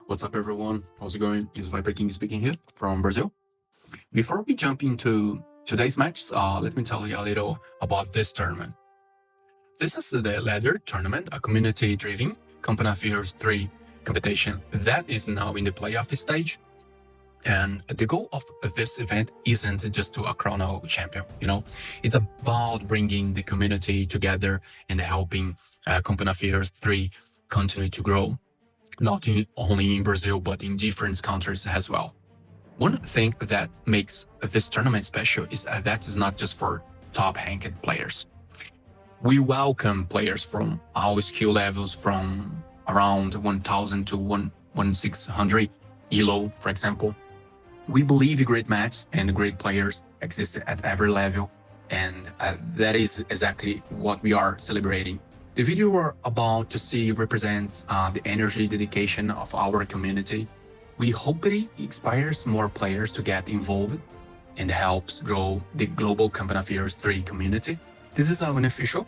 What's up, everyone? How's it going? It's Viperkings speaking here from Brazil. Before we jump into today's match, let me tell you a little about this tournament. This is the ladder tournament, a community-driven Company Affairs 3 competition that is now in the playoff stage. And the goal of this event isn't just to crown a champion, it's about bringing the community together and helping Company Affairs 3 continue to grow. Not only in Brazil, but in different countries as well. One thing that makes this tournament special is that it's not just for top-ranked players. We welcome players from all skill levels from around 1,000 to 1,600 ELO, for example. We believe great matches and great players exist at every level, and that is exactly what we are celebrating. The video we're about to see represents the energy dedication of our community. We hope it inspires more players to get involved and helps grow the global Company Affairs 3 community. This is an unofficial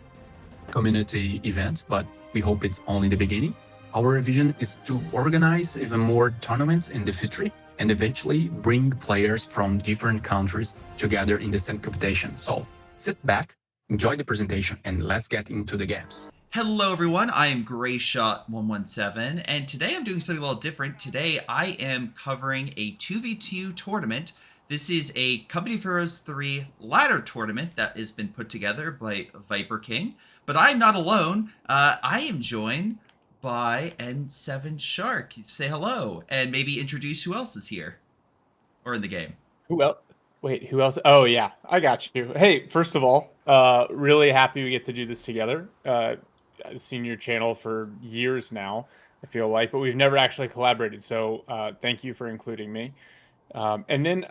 community event, but we hope it's only the beginning. Our vision is to organize even more tournaments in the future and eventually bring players from different countries together in the same competition. So sit back, enjoy the presentation, and let's get into the games. Hello everyone, I am Greyshot117, and today I'm doing something a little different. Today I am covering a 2v2 tournament. This is a Company Affairs 3 ladder tournament that has been put together by Viperkings. But I'm not alone. I am joined by N7 Shark. Say hello, and maybe introduce who else is here or in the game. Who else? Wait, who else? Oh yeah, I got you. Hey, first of all, really happy we get to do this together. I've seen your channel for years now, I feel like, but we've never actually collaborated. So thank you for including me. And then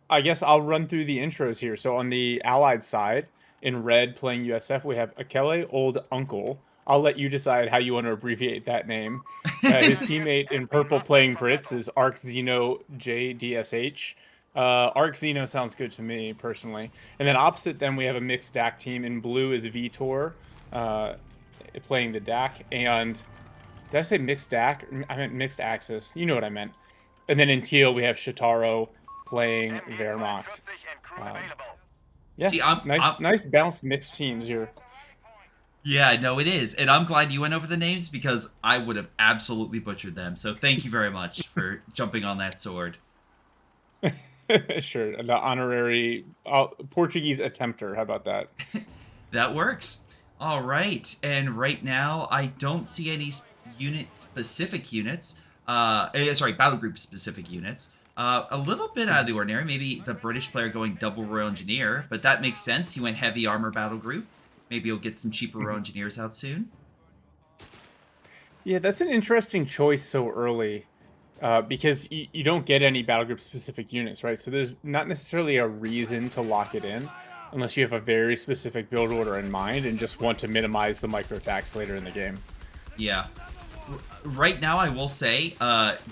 I guess I'll run through the intros here. So on the allied side, in red playing USF, we have Akele Old Uncle. I'll let you decide how you want to abbreviate that name. His teammate in purple playing Brits is ArcZeno JDSH. ArcZeno sounds good to me personally. And then opposite them, we have a mixed DAC team. In blue is Vitor playing the DAC. And did I say mixed DAC? I meant mixed axis. You know what I meant. And then in teal, we have Showtaro playing Wehrmacht. Yeah, see, nice balanced mixed teams here. Yeah, no, it is. And I'm glad you went over the names because I would have absolutely butchered them. So thank you very much for jumping on that sword. Sure. The honorary Portuguese attempter. How about that? That works. All right. And right now, I don't see any specific units. Battle group specific units. A little bit out of the ordinary. Maybe the British player going double Royal Engineer, but that makes sense. He went heavy armor battle group. Maybe he'll get some cheaper Royal Engineers out soon. Yeah, that's an interesting choice so early, because you don't get any battle group specific units, right? So there's not necessarily a reason to lock it in unless you have a very specific build order in mind and just want to minimize the micro attacks later in the game. Yeah. Right now, I will say,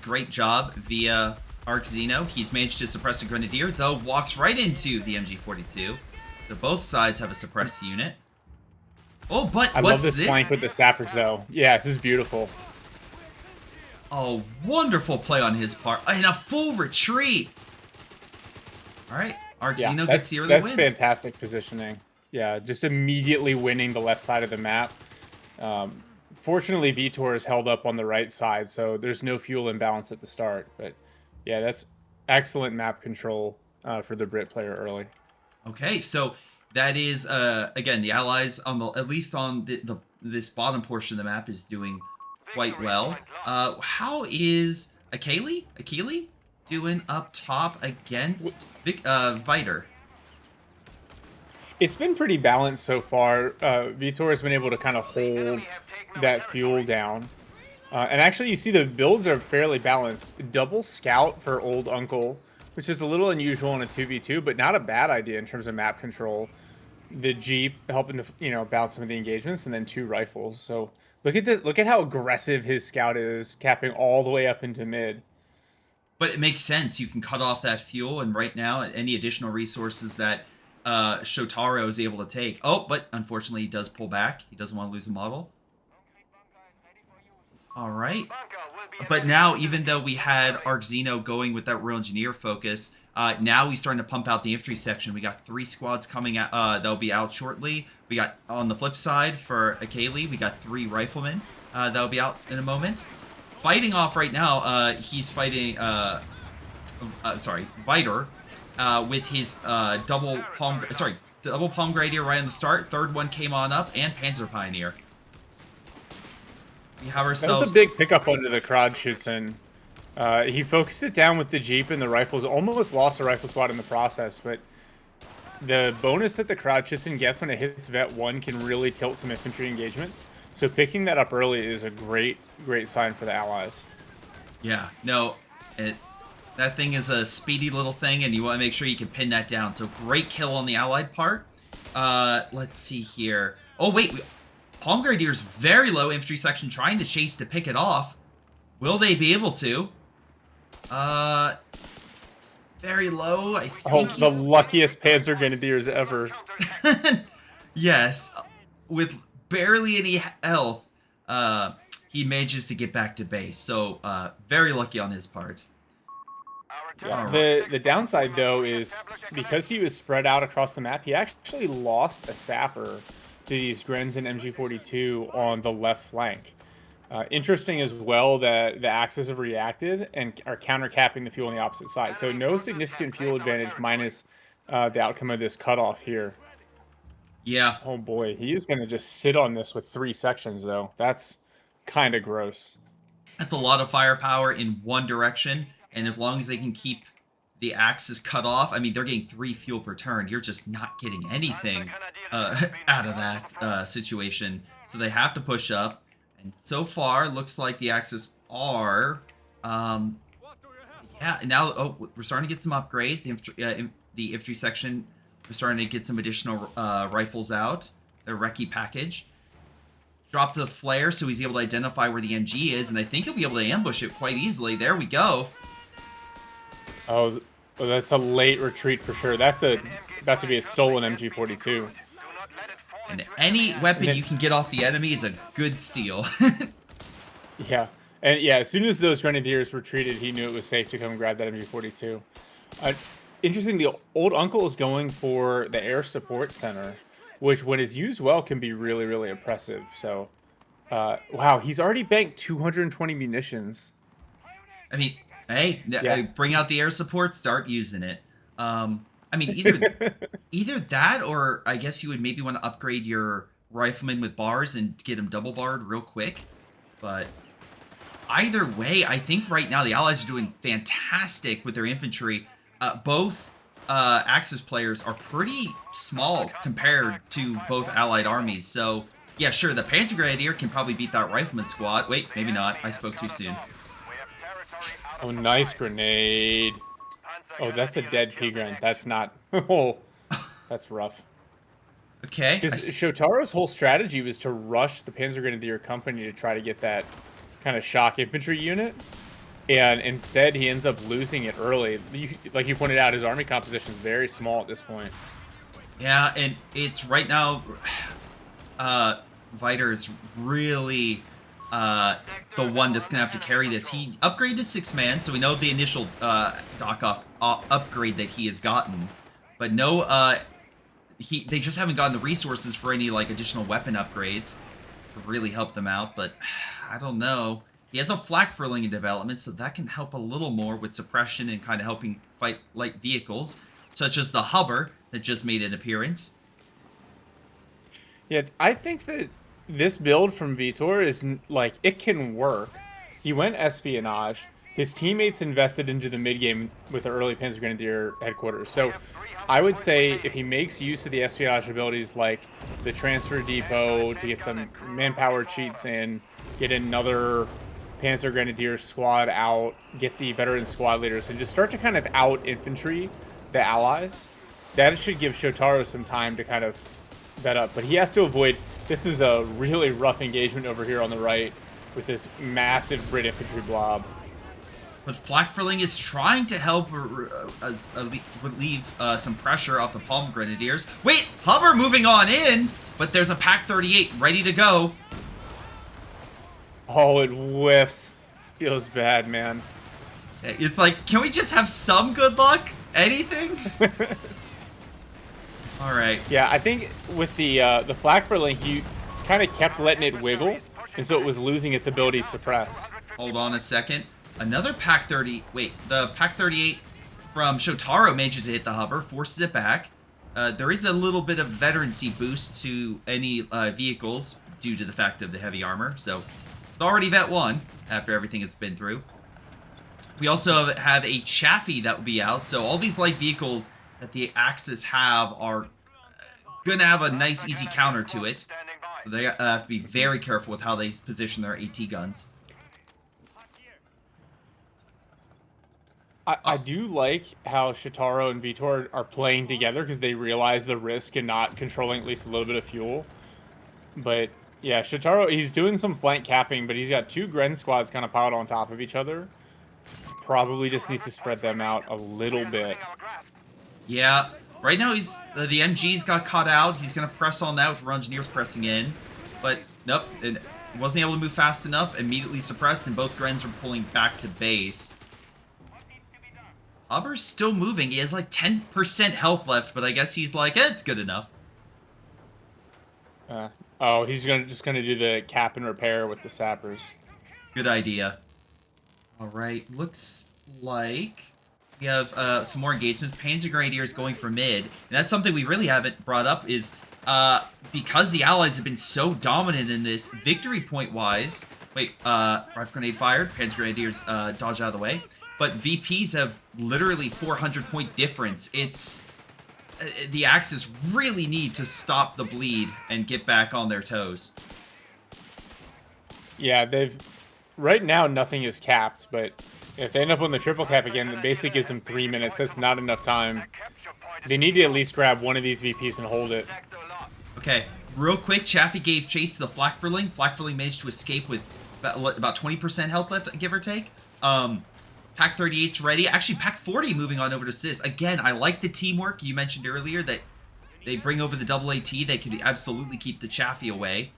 great job via ArcZeno. He's managed to suppress a Grenadier, though walks right into the MG42. So both sides have a suppressed unit. Oh, but I love this flank with the sappers, though. Yeah, this is beautiful. Oh, wonderful play on his part. And a full retreat. All right, ArcZeno gets the early win. That's fantastic positioning. Yeah, just immediately winning the left side of the map. Fortunately, Vitor is held up on the right side, so there's no fuel imbalance at the start. But yeah, that's excellent map control for the Brit player early. Okay, so that is again the allies on the at least on this bottom portion of the map is doing quite well. How is Akele doing up top against Vitor? It's been pretty balanced so far. Vitor has been able to kind of hold that fuel down. And actually, you see the builds are fairly balanced. Double scout for Old Uncle, which is a little unusual in a 2v2, but not a bad idea in terms of map control. The Jeep helping to, balance some of the engagements, and then 2 rifles. So look at this. Look at how aggressive his scout is, capping all the way up into mid. But it makes sense. You can cut off that fuel, and right now, any additional resources that Showtaro is able to take. Oh, but unfortunately, he does pull back. He doesn't want to lose the model. All right. But now, even though we had Arc Xeno going with that Real Engineer focus, now he's starting to pump out the infantry section. We got 3 squads coming out. That'll be out shortly. We got, on the flip side, for Akali, we got 3 riflemen. That'll be out in a moment. Fighting off right now, he's fighting, Vitor, with his double palm grenadier right on the start. Third one came on up, and Panzer Pioneer. We have ourselves. That was a big pickup under the Krogschützen. He focused it down with the Jeep and the rifles. Almost lost a rifle squad in the process, but the bonus that the Krogschützen gets when it hits Vet 1 can really tilt some infantry engagements. So picking that up early is a great sign for the Allies. Yeah, no, that thing is a speedy little thing, and you want to make sure you can pin that down. So great kill on the Allied part. Let's see here. Oh, wait. Palm Grenadiers very low infantry section trying to chase to pick it off. Will they be able to? It's very low. I think the luckiest Panzer Grenadiers ever. Yes, with barely any health, he manages to get back to base. So very lucky on his part. Yeah. The downside though is because he was spread out across the map, he actually lost a sapper to these Grens and MG42 on the left flank. Interesting as well that the Axis have reacted and are counter-capping the fuel on the opposite side. So no significant fuel advantage minus the outcome of this cutoff here. Yeah. Oh boy, he is going to just sit on this with 3 sections though. That's kind of gross. That's a lot of firepower in one direction, and as long as they can keep the Axis cut off, I mean, they're getting 3 fuel per turn. You're just not getting anything out of that situation. So they have to push up. And so far, looks like the Axis are, yeah. Now, we're starting to get some upgrades. The infantry section, we're starting to get some additional rifles out. The recce package dropped a flare, so he's able to identify where the MG is, and I think he'll be able to ambush it quite easily. There we go. Oh, that's a late retreat for sure. That's about to be a stolen MG42. And any weapon you can get off the enemy is a good steal. Yeah. And yeah, as soon as those Grenadiers retreated, he knew it was safe to come and grab that MG42. Interesting, the old uncle is going for the air support center, which when it's used well can be really, really impressive. So, wow, he's already banked 220 munitions. I mean, hey, yeah. Bring out the air support, start using it. I mean, either that, or I guess you would maybe want to upgrade your rifleman with bars and get him double barred real quick. But either way, I think right now the Allies are doing fantastic with their infantry. Both Axis players are pretty small compared to both Allied armies. So, yeah, sure, the Panzer Grenadier can probably beat that rifleman squad. Wait, maybe not. I spoke too soon. Oh, nice grenade. Oh, that's a dead P-Gren. That's not... Oh, that's rough. Okay. Showtaro's whole strategy was to rush the Panzer Grenadier company to try to get that kind of shock infantry unit. And instead, he ends up losing it early. Like you pointed out, his army composition is very small at this point. Yeah, and it's right now... Vitor is really... the one that's gonna have to carry this. He upgraded to 6-man, so we know the initial upgrade that he has gotten, but no, they just haven't gotten the resources for any like additional weapon upgrades to really help them out. But I don't know. He has a flak furling in development, so that can help a little more with suppression and kind of helping fight light vehicles, such as the Hubber that just made an appearance. Yeah, I think that this build from Vitor is, like, it can work. He went espionage. His teammates invested into the mid-game with the early Panzer Grenadier headquarters. So I would say if he makes use of the espionage abilities like the transfer depot to get some manpower cheats in, get another Panzer Grenadier squad out, get the veteran squad leaders, and just start to kind of out-infantry the allies, that should give Showtaro some time to kind of bet up. But he has to avoid... This is a really rough engagement over here on the right with this massive Brit infantry blob. But Flakfurling is trying to help relieve some pressure off the Palm Grenadiers. Wait, Hubber moving on in, but there's a Pack 38 ready to go. Oh, it whiffs. Feels bad, man. It's like, can we just have some good luck? Anything? All right. Yeah, I think with the flak for Link, you kind of kept letting it wiggle, and so it was losing its ability to suppress. Hold on a second. Another Pack 30. Wait, the Pack 38 from Showtaro manages to hit the hover, forces it back. There is a little bit of veterancy boost to any vehicles due to the fact of the heavy armor, so it's already Vet 1 after everything it's been through. We also have a Chaffee that will be out, so all these light vehicles that the Axis have are gonna have a nice easy counter to it. So they have to be very careful with how they position their AT guns. I do like how Showtaro and Vitor are playing together because they realize the risk in not controlling at least a little bit of fuel. But yeah, Showtaro, he's doing some flank capping, but he's got 2 Gren squads kind of piled on top of each other. Probably just needs to spread them out a little bit. Yeah, right now he's the MG's got caught out. He's gonna press on that with Engineers pressing in, but nope, it wasn't able to move fast enough. Immediately suppressed, and both Grens are pulling back to base. Hubber's still moving. He has like 10% health left, but I guess he's like, it's good enough. Oh, he's just gonna do the cap and repair with the sappers. Good idea. All right, looks like we have some more engagements. Panzer Grenadiers going for mid, and that's something we really haven't brought up is because the Allies have been so dominant in this, victory point wise. Wait, rifle grenade fired. Panzer Grenadiers dodge out of the way. But VPs have literally 400 point difference. It's the Axis really need to stop the bleed and get back on their toes. Yeah, they've right now nothing is capped, but if they end up on the triple cap again, it basically gives them 3 minutes. That's not enough time. They need to at least grab one of these VPs and hold it. Okay, real quick, Chaffee gave chase to the Flakverling. Flakverling managed to escape with about 20% health left, give or take. Pack 38's ready. Actually, Pack 40 moving on over to Sis. Again, I like the teamwork. You mentioned earlier that they bring over the double AT. They could absolutely keep the Chaffee away.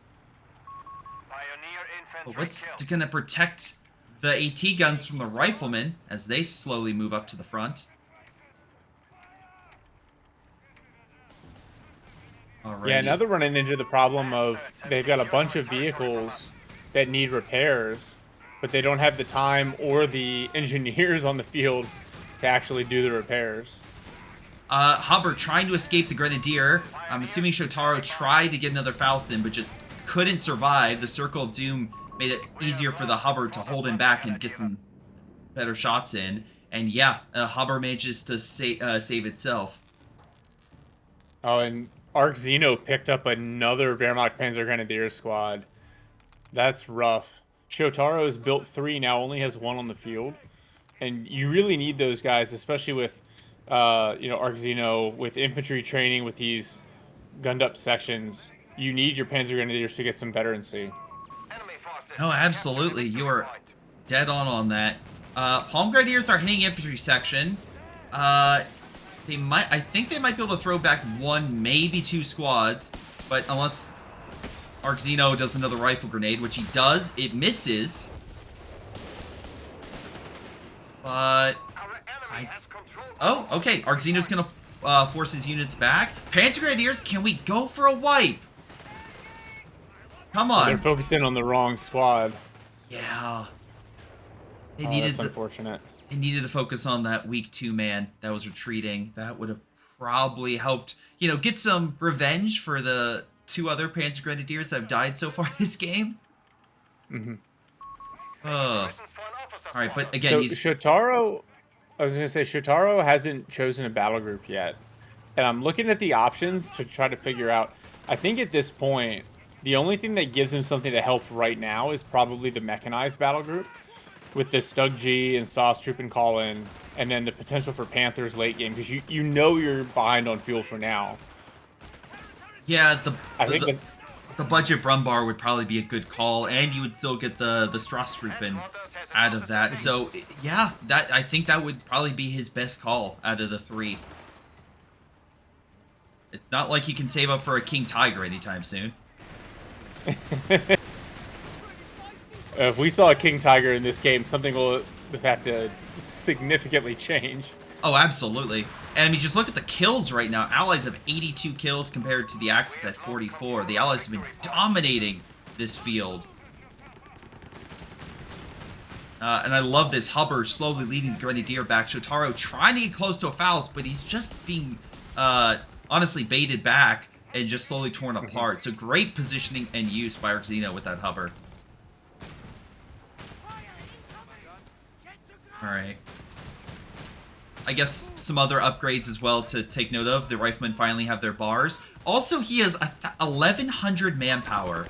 But what's going to protect the AT guns from the riflemen as they slowly move up to the front? Alrighty. Yeah, now they're running into the problem of they've got a bunch of vehicles that need repairs, but they don't have the time or the engineers on the field to actually do the repairs. Hubbard trying to escape the Grenadier. I'm assuming Showtaro tried to get another Faustin, but just couldn't survive. The Circle of Doom made it easier for the Hubbard to hold him back and get some better shots in. And yeah, Hubbard manages to save itself. Oh, and Arc Zeno picked up another Wehrmacht Panzer Grenadier squad. That's rough. Shotaro's built 3 now, only has 1 on the field. And you really need those guys, especially with, Arc Zeno, with infantry training, with these gunned up sections. You need your Panzer Grenadiers to get some veterancy. No, absolutely. You are dead on that. Palm Grenadiers are hitting infantry section. I think they might be able to throw back 1, maybe 2 squads, but unless Arc Zeno does another rifle grenade, which he does, it misses. But oh, okay. Arc Zeno's gonna force his units back. Panzer Grenadiers, can we go for a wipe? Come on. They're focusing on the wrong squad. Yeah. They That's unfortunate. They needed to focus on that weak 2-man that was retreating. That would have probably helped, get some revenge for the 2 other Panzer Grenadiers that have died so far this game. Mm-hmm. All right, but again, so Showtaro, I was going to say, Showtaro hasn't chosen a battle group yet. And I'm looking at the options to try to figure out, I think at this point, the only thing that gives him something to help right now is probably the mechanized battle group with the Stug G and Sauce Troop and Call-In, and then the potential for Panthers late game, because you know you're behind on fuel for now. Yeah, I think the budget Brumbar would probably be a good call, and you would still get the Strasstruppen out of that. So yeah, I think that would probably be his best call out of the 3. It's not like you can save up for a King Tiger anytime soon. If we saw a King Tiger in this game, something will have to significantly change. Oh, absolutely. And I mean, just look at the kills right now. Allies have 82 kills compared to the Axis at 44. The Allies have been dominating this field. And I love this. Hubbard slowly leading the Grenadier back. Showtaro trying to get close to a Faust, but he's just being, honestly, baited back and just slowly torn apart. So great positioning and use by Arxino with that Hubbard. Alright. I guess some other upgrades as well to take note of. The Riflemen finally have their bars. Also, he has 1,100 manpower.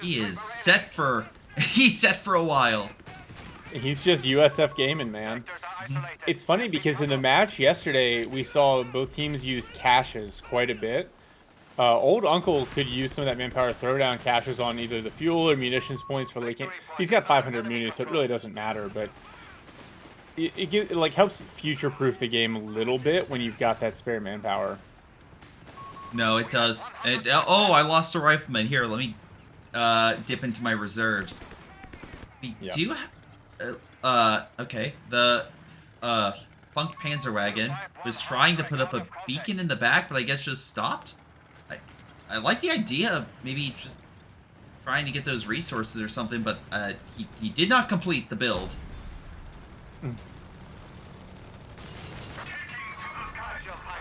He is set for... he's set for a while. He's just USF gaming, man. It's funny because in the match yesterday, we saw both teams use caches quite a bit. Old Uncle could use some of that manpower to throw down caches on either the fuel or munitions points for late game. He's got 500 munis, so it really doesn't matter, but it like helps future-proof the game a little bit when you've got that spare manpower. No, it does. Oh, I lost a Rifleman. Here, let me dip into my reserves. We do okay. The Funk Panzerwagen was trying to put up a beacon in the back, but I guess just stopped. I like the idea of maybe just trying to get those resources or something, but he did not complete the build.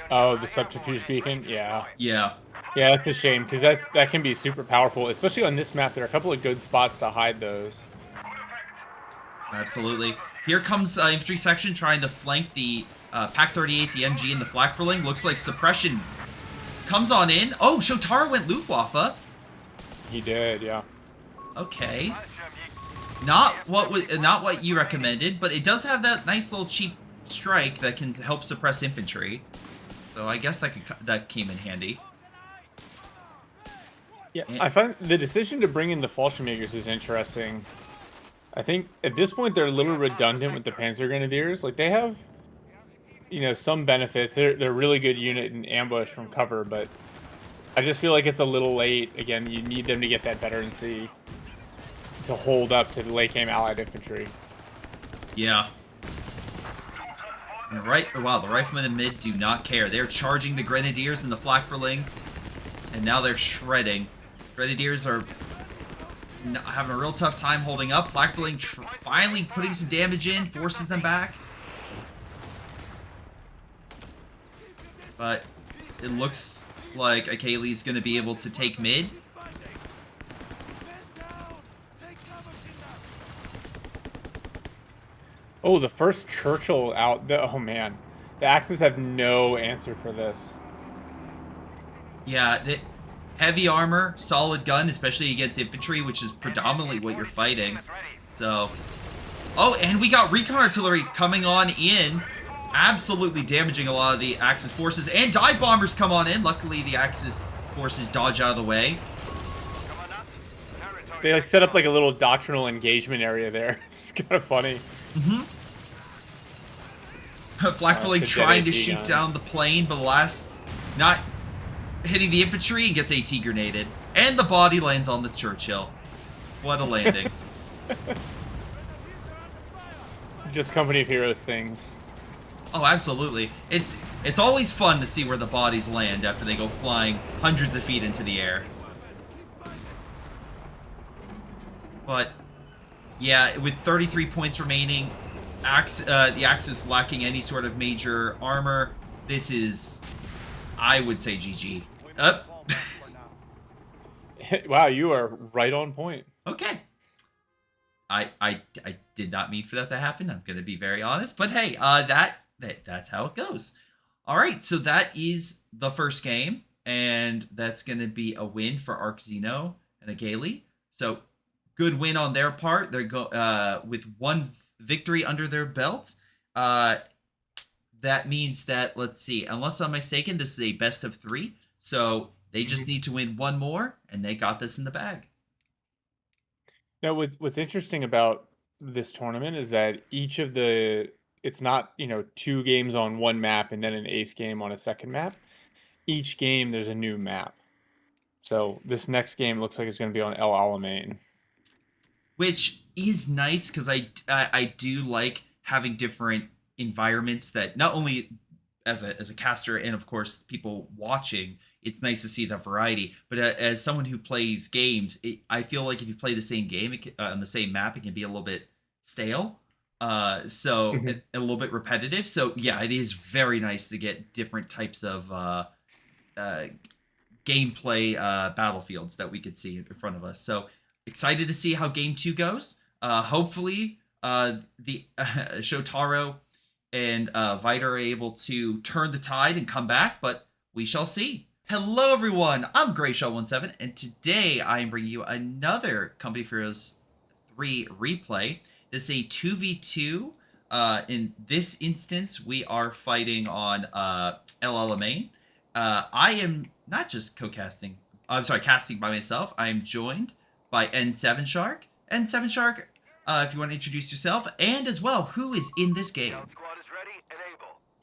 Oh, the subterfuge beacon? Yeah. Yeah. Yeah, that's a shame, because that can be super powerful, especially on this map. There are a couple of good spots to hide those. Absolutely. Here comes infantry section trying to flank the Pack 38, the MG, and the Flakverling. Looks like suppression comes on in. Oh, Showtaro went Luftwaffe. He did, yeah. Okay. Not what you recommended, but it does have that nice little cheap strike that can help suppress infantry. So I guess that came in handy. Yeah, I find the decision to bring in the Fallschirmjägers is interesting. I think at this point they're a little redundant with the Panzer Grenadiers. Like they have, you know, some benefits. They're a really good unit in ambush from cover, but I just feel like it's a little late. Again, you need them to get that veterancy to hold up to the late game allied infantry. Yeah. Wow, the Riflemen in mid do not care. They're charging the Grenadiers and the Flakverling, and now they're shredding. Grenadiers are having a real tough time holding up. Flakverling finally putting some damage in, forces them back. But it looks like Achilles going to be able to take mid. Oh, the first Churchill out. Oh, man. The Axis have no answer for this. Yeah, the heavy armor, solid gun, especially against infantry, which is predominantly what you're fighting. So, oh, and we got recon artillery coming on in, absolutely damaging a lot of the Axis forces, and dive bombers come on in. Luckily, the Axis forces dodge out of the way. They like set up like a little doctrinal engagement area there. It's kind of funny. Flakverling trying to shoot down the plane, but alas, not hitting the infantry and gets AT grenaded. And the body lands on the Churchill. What a landing. Just Company of Heroes things. Oh, absolutely. It's always fun to see where the bodies land after they go flying hundreds of feet into the air. But, yeah, with 33 points remaining, the Axis lacking any sort of major armor, this is, I would say, GG. Wow, you are right on point. Okay. I did not mean for that to happen. I'm going to be very honest. But hey, that's how it goes. All right, so that is the first game, and that's going to be a win for Arxino and Ageli. So good win on their part. They're with one victory under their belt. That means that, let's see, unless I'm mistaken, this is a best of 3. So they just need to win one more, and they got this in the bag. Now, what's interesting about this tournament is that each of it's not, 2 games on one map and then an ace game on a second map. Each game, there's a new map. So this next game looks like it's going to be on El Alamein. which is nice because I do like having different environments that not only as a caster and of course people watching, it's nice to see the variety. But as someone who plays games, I feel like if you play the same game on the same map, it can be a little bit stale. A little bit repetitive. So yeah, it is very nice to get different types of gameplay battlefields that we could see in front of us. So excited to see how game 2 goes. Hopefully the Showtaro and Vitor are able to turn the tide and come back, but we shall see. Hello everyone, I'm Greyshot17, and today I am bringing you another Company of Heroes 3 replay. This is a 2v2. In this instance, we are fighting on LLMain. I am not just casting by myself. I am joined by N7Shark. N7Shark, if you want to introduce yourself, and as well, who is in this game?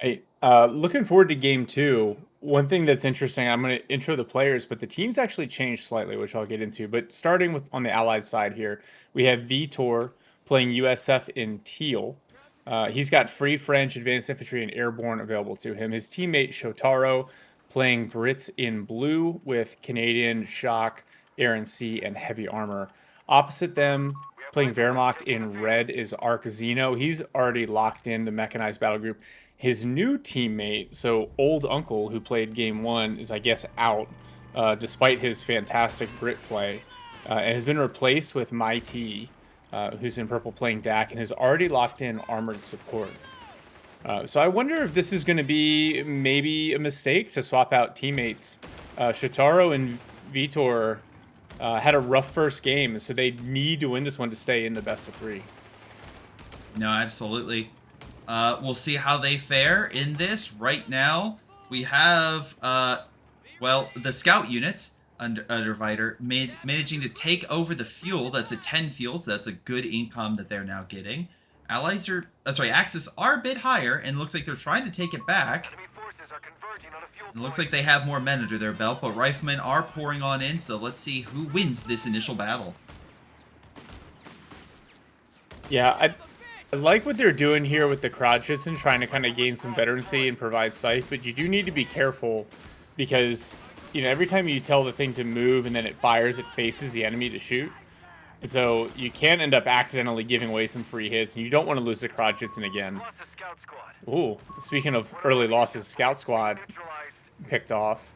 Hey, looking forward to game 2. One thing that's interesting, I'm going to intro the players, but the team's actually changed slightly, which I'll get into. But starting with on the allied side here, we have Vitor playing USF in teal. He's got free French, advanced infantry, and airborne available to him. His teammate Showtaro playing Brits in blue with Canadian, shock, air and sea, and heavy armor. Opposite them, playing Wehrmacht in red is Ayeasingg. He's already locked in the mechanized battle group. His new teammate, so Old Uncle, who played game 1, is, I guess, out, despite his fantastic Brit play, and has been replaced with Maiti, who's in purple playing DAC, and has already locked in armored support. So I wonder if this is going to be maybe a mistake to swap out teammates. Showtaro and Vitor had a rough first game, so they need to win this one to stay in the best of 3. No, absolutely. We'll see how they fare in this. Right now, we have, well, the scout units under Vitor managing to take over the fuel. That's a 10 fuel, so that's a good income that they're now getting. Allies are, Axis are a bit higher, and looks like they're trying to take it back. It looks like they have more men under their belt, but riflemen are pouring on in, so let's see who wins this initial battle. Yeah, I like what they're doing here with the crotchets and trying to kind of gain some veterancy and provide sight, but you do need to be careful because, you know, every time you tell the thing to move and then it fires, it faces the enemy to shoot. And so you can end up accidentally giving away some free hits, and you don't want to lose the crotchets and again. Ooh, speaking of early losses, Scout Squad picked off.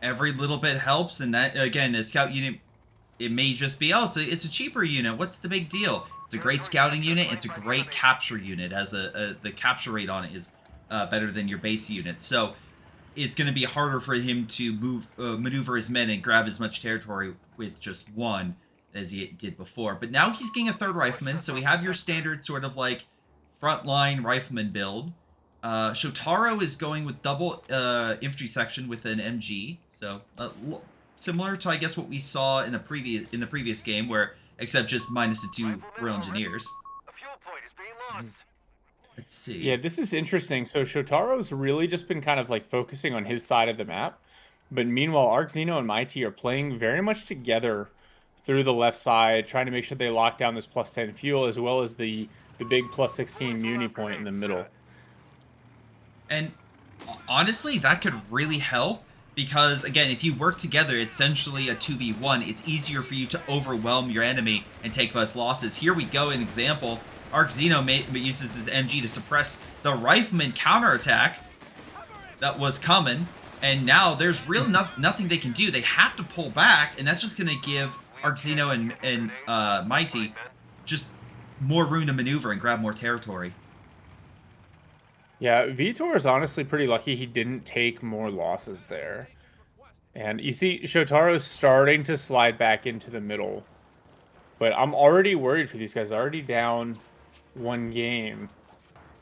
Every little bit helps, and that, again, a scout unit, it may just be, oh, it's a cheaper unit. What's the big deal? It's a great scouting unit. It's a great capture unit. As the capture rate on it is better than your base unit. So it's going to be harder for him to maneuver his men and grab as much territory with just one as he did before. But now he's getting a third rifleman, so we have your standard sort of like frontline rifleman build. Showtaro is going with double infantry section with an MG, so similar to, I guess, what we saw in the previous game, where except just minus the 2 Royal Engineers. Let's see. Yeah, this is interesting. So Shotaro's really just been kind of like focusing on his side of the map, but meanwhile, Ayeasingg and Maiti are playing very much together through the left side, trying to make sure they lock down this +10 fuel as well as the big +16 muni point in the middle. And honestly, that could really help because, again, if you work together, it's essentially a 2v1. It's easier for you to overwhelm your enemy and take less losses. Here we go, an example. Ayeasingg uses his MG to suppress the rifleman counterattack that was coming, and now there's really nothing they can do. They have to pull back, and that's just going to give Ayeasingg and Maiti just more room to maneuver and grab more territory. Yeah, Vitor is honestly pretty lucky he didn't take more losses there. And you see Shotaro's starting to slide back into the middle. But I'm already worried for these guys. They're already down 1 game.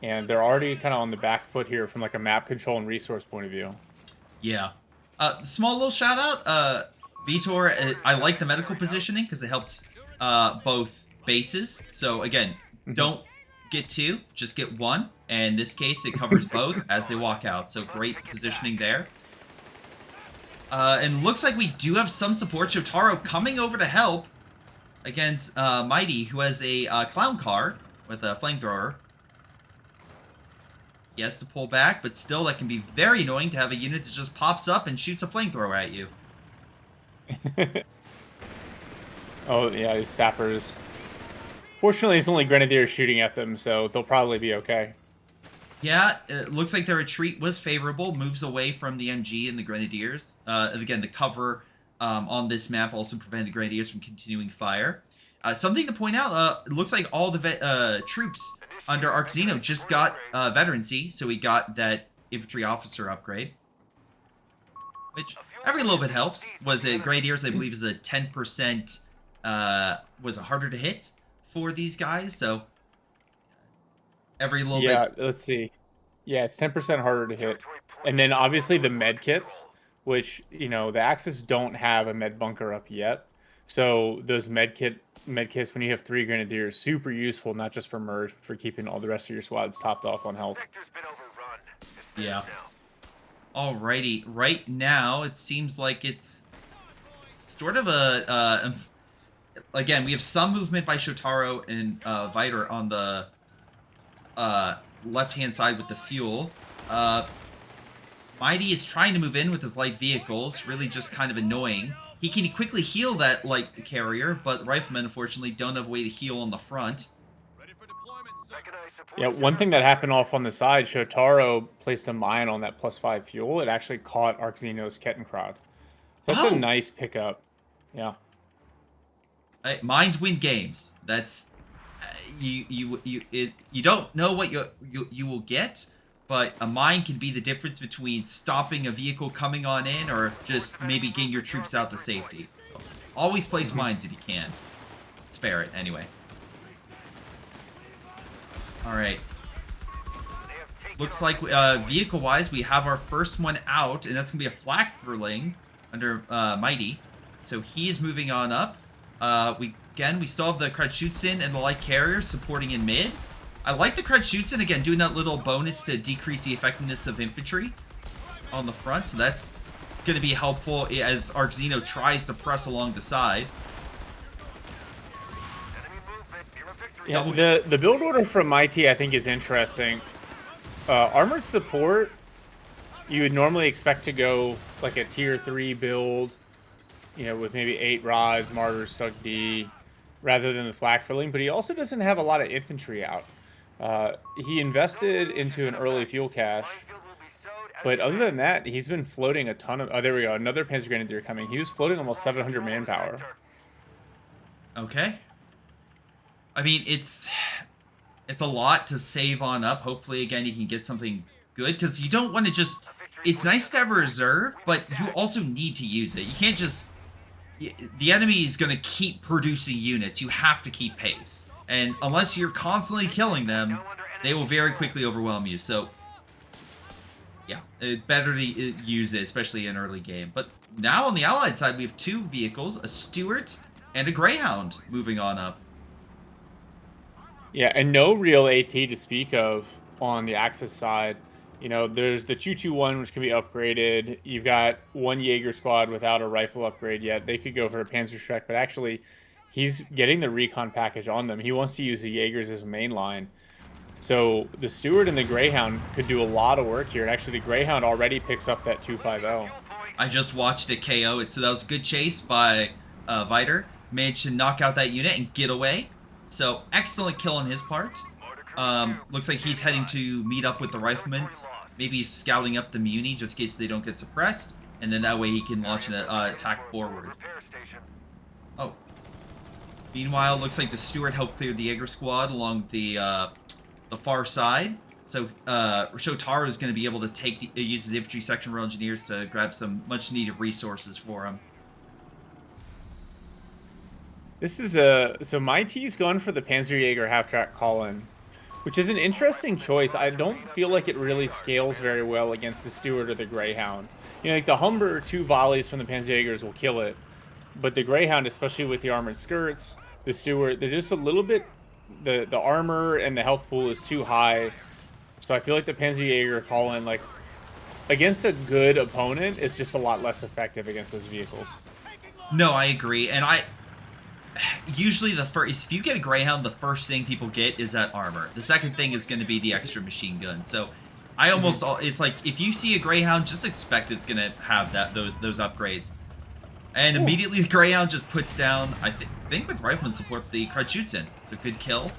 And they're already kind of on the back foot here from like a map control and resource point of view. Yeah. Small little shout out. Vitor, I like the medical positioning because it helps both bases. So again, don't get 2, just get 1. And in this case, it covers both as they walk out. So great positioning there. And looks like we do have some support. Showtaro coming over to help. against Mighty, who has a clown car with a flamethrower. He has to pull back, but still that can be very annoying to have a unit that just pops up and shoots a flamethrower at you. Oh, yeah, these sappers. Fortunately, it's only Grenadiers shooting at them, so they'll probably be okay. Yeah, it looks like their retreat was favorable, moves away from the MG and the Grenadiers. Again, the cover on this map also prevented the Grenadiers from continuing fire. Something to point out, it looks like all the troops under Xeno just got veterancy, so we got that infantry officer upgrade. Which, every little bit helps. Was it Grenadiers, I believe, is a 10%, was it harder to hit for these guys, so every little bit. Yeah, let's see. Yeah, it's 10% harder to hit. And then obviously the med kits, which, you know, the Axis don't have a med bunker up yet. So those med kits, when you have 3 Grenadiers, super useful, not just for merge, but for keeping all the rest of your squads topped off on health. Yeah. Alrighty, right now it seems like it's sort of a again, we have some movement by Showtaro and Vitor on the left-hand side with the fuel. Mighty is trying to move in with his light vehicles, really just kind of annoying. He can quickly heal that light carrier, but Riflemen, unfortunately, don't have a way to heal on the front. Yeah, one thing that happened off on the side, Showtaro placed a mine on that +5 fuel. It actually caught Xeno's Kettenkrad. That's a nice pickup. Yeah. Mines win games. That's you don't know what you will get, but a mine can be the difference between stopping a vehicle coming on in or just maybe getting your troops out to safety. So always place mines if you can. Spare it anyway. All right. Looks like vehicle-wise, we have our first one out, and that's gonna be a Flakverling under Mighty. So he is moving on up. We still have the Kretschützen and the light carriers supporting in mid. I like the Kretschützen, again, doing that little bonus to decrease the effectiveness of infantry on the front, so that's going to be helpful as Xeno tries to press along the side. Yeah, the build order from Mighty, I think, is interesting. Armored support, you would normally expect to go like a tier 3 build, you know, with maybe 8 rods, Martyrs, Stuck D, rather than the Flakverling, but he also doesn't have a lot of infantry out. He invested into an early fuel cache, but other than that, he's been floating a ton of... Oh, there we go. Another Panzer Grenadier coming. He was floating almost 700 manpower. Okay. I mean, it's a lot to save on up. Hopefully, again, you can get something good, because you don't want to just... It's nice to have a reserve, but you also need to use it. You can't just... The enemy is going to keep producing units. You have to keep pace. And unless you're constantly killing them, they will very quickly overwhelm you. So, yeah, it's better to use it, especially in early game. But now on the Allied side, we have 2 vehicles, a Stuart and a Greyhound moving on up. Yeah, and no real AT to speak of on the Axis side. You know, there's the 221, which can be upgraded. You've got 1 Jaeger squad without a rifle upgrade yet. They could go for a Panzerschreck, but actually, he's getting the recon package on them. He wants to use the Jaegers as a main line. So the Stuart and the Greyhound could do a lot of work here. And actually, the Greyhound already picks up that 250. I just watched it KO. So that was a good chase by Vitor. Managed to knock out that unit and get away. So excellent kill on his part. Looks like he's heading to meet up with the Riflemen. Maybe he's scouting up the Muni just in case they don't get suppressed. And then that way he can launch an attack forward. Oh. Meanwhile, looks like the Stuart helped clear the Jaeger squad along the far side. So Showtaro is going to be able to use his infantry section row engineers to grab some much needed resources for him. This is so Mighty's gone for the Panzerjäger half-track call-in, which is an interesting choice. I don't feel like it really scales very well against the Stuart or the Greyhound. You know, like the Humber, 2 volleys from the Panzerjägers will kill it, but the Greyhound, especially with the armored skirts, the Stuart, they're just a little bit, the armor and the health pool is too high. So I feel like the Panzerjäger call-in, like, against a good opponent, is just a lot less effective against those vehicles. No, I agree, and usually the first, if you get a Greyhound, the first thing people get is that armor. The second thing is going to be the extra machine gun. So I almost, it's like, if you see a Greyhound, just expect it's going to have those upgrades. And immediately the Greyhound just puts down, I think with Rifleman support, the crowd shoots in. So good kill.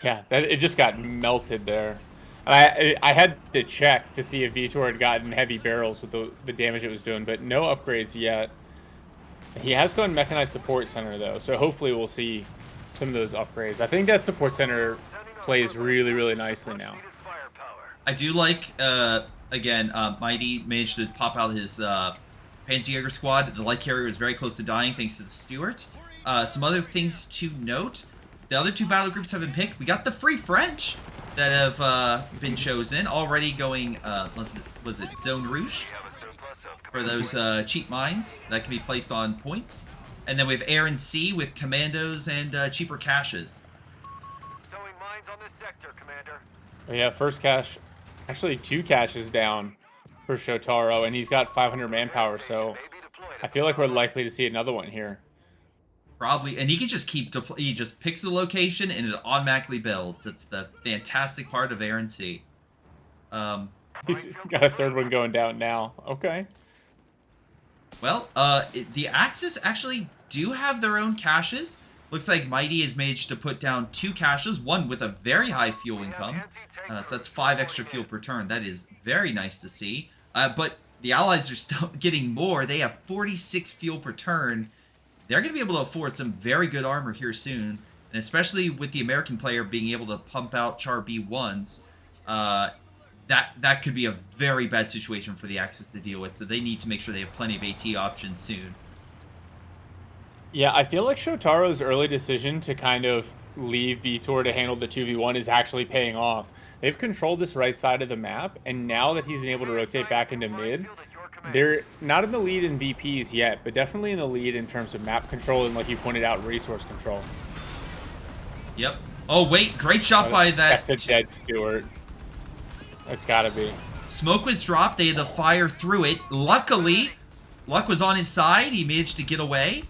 Yeah, it just got melted there. I had to check to see if Vitor had gotten heavy barrels with the damage it was doing, but no upgrades yet. He has gone mechanized support center though, so hopefully we'll see some of those upgrades. I think that support center plays really, really nicely now. I do like, again, Mighty managed to pop out his Panzerjäger squad. The light carrier was very close to dying thanks to the Stuart. Some other things to note. The other two battle groups have been picked. We got the Free French that have been chosen. Already going, was it Zone Rouge? For those cheap mines that can be placed on points. And then we have Air and Sea with commandos and cheaper caches. Sowing mines on this sector, Commander. Yeah, first cache, actually 2 caches down for Showtaro, and he's got 500 manpower, so I feel like we're likely to see another one here. Probably, and he can just keep, he just picks the location and it automatically builds. That's the fantastic part of Air and Sea. He's got a third one going down now. Okay. Well, the Axis actually do have their own caches. Looks like Mighty has managed to put down 2 caches, one with a very high fuel income. So that's 5 extra fuel per turn. That is very nice to see. But the Allies are still getting more. They have 46 fuel per turn. They're going to be able to afford some very good armor here soon. And especially with the American player being able to pump out Char B1s, that could be a very bad situation for the Axis to deal with. So they need to make sure they have plenty of AT options soon. Yeah, I feel like Shotaro's early decision to kind of leave Vitor to handle the 2v1 is actually paying off. They've controlled this right side of the map, and now that he's been able to rotate back into mid, they're not in the lead in VPs yet, but definitely in the lead in terms of map control and, like you pointed out, resource control. Yep. Oh, wait, great shot by that. That's a dead Stuart. That's gotta be. Smoke was dropped. They had to fire through it. Luckily, luck was on his side. He managed to get away.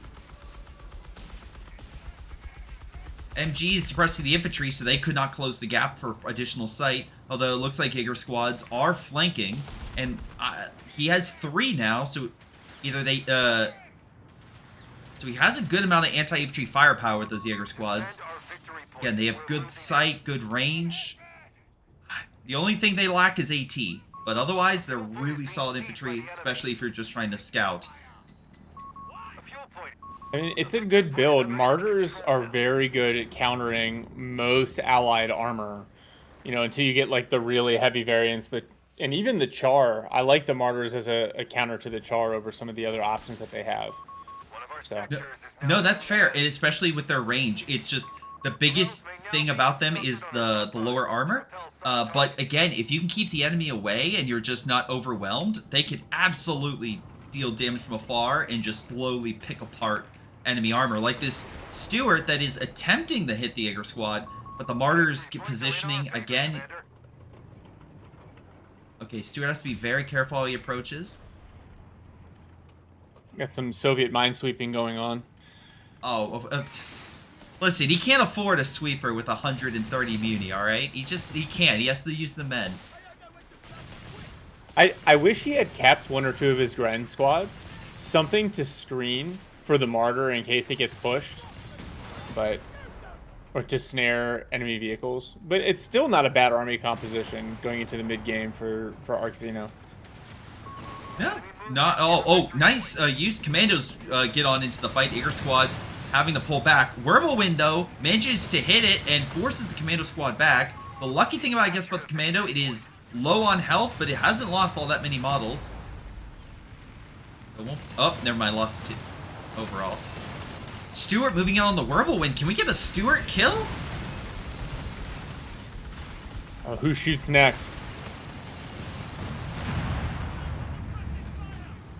MG is suppressing the infantry, so they could not close the gap for additional sight. Although it looks like Jaeger squads are flanking, and he has 3 now. So either they, so he has a good amount of anti-infantry firepower with those Jaeger squads. Again, they have good sight, good range. The only thing they lack is AT, but otherwise they're really solid infantry, especially if you're just trying to scout. I mean, it's a good build. Martyrs are very good at countering most allied armor, you know, until you get like the really heavy variants that, and even the Char. I like the Martyrs as a counter to the Char over some of the other options that they have. So No, that's fair, and especially with their range. It's just the biggest thing about them is the lower armor. But again, if you can keep the enemy away and you're just not overwhelmed, they can absolutely deal damage from afar and just slowly pick apart enemy armor. Like this Stuart that is attempting to hit the Jaeger squad, but the Martyrs get positioning again. Okay, Stuart has to be very careful how he approaches. got some Soviet minesweeping going on. Oh, listen, he can't afford a sweeper with 130 muni, alright? He can't. He has to use the men. I wish he had kept 1 or 2 of his Gren squads. Something to screen for the Martyr in case it gets pushed. Or to snare enemy vehicles. But it's still not a bad army composition going into the mid-game for Arxino. Yeah. Not oh nice use. Commandos get on into the fight. Jaeger squads having to pull back. Whirlwind though manages to hit it and forces the commando squad back. The lucky thing about the commando, it is low on health, but it hasn't lost all that many models. It won't, oh, never mind, lost 2 overall. Stuart moving out on the Whirlwind. Can we get a Stuart kill? Who shoots next?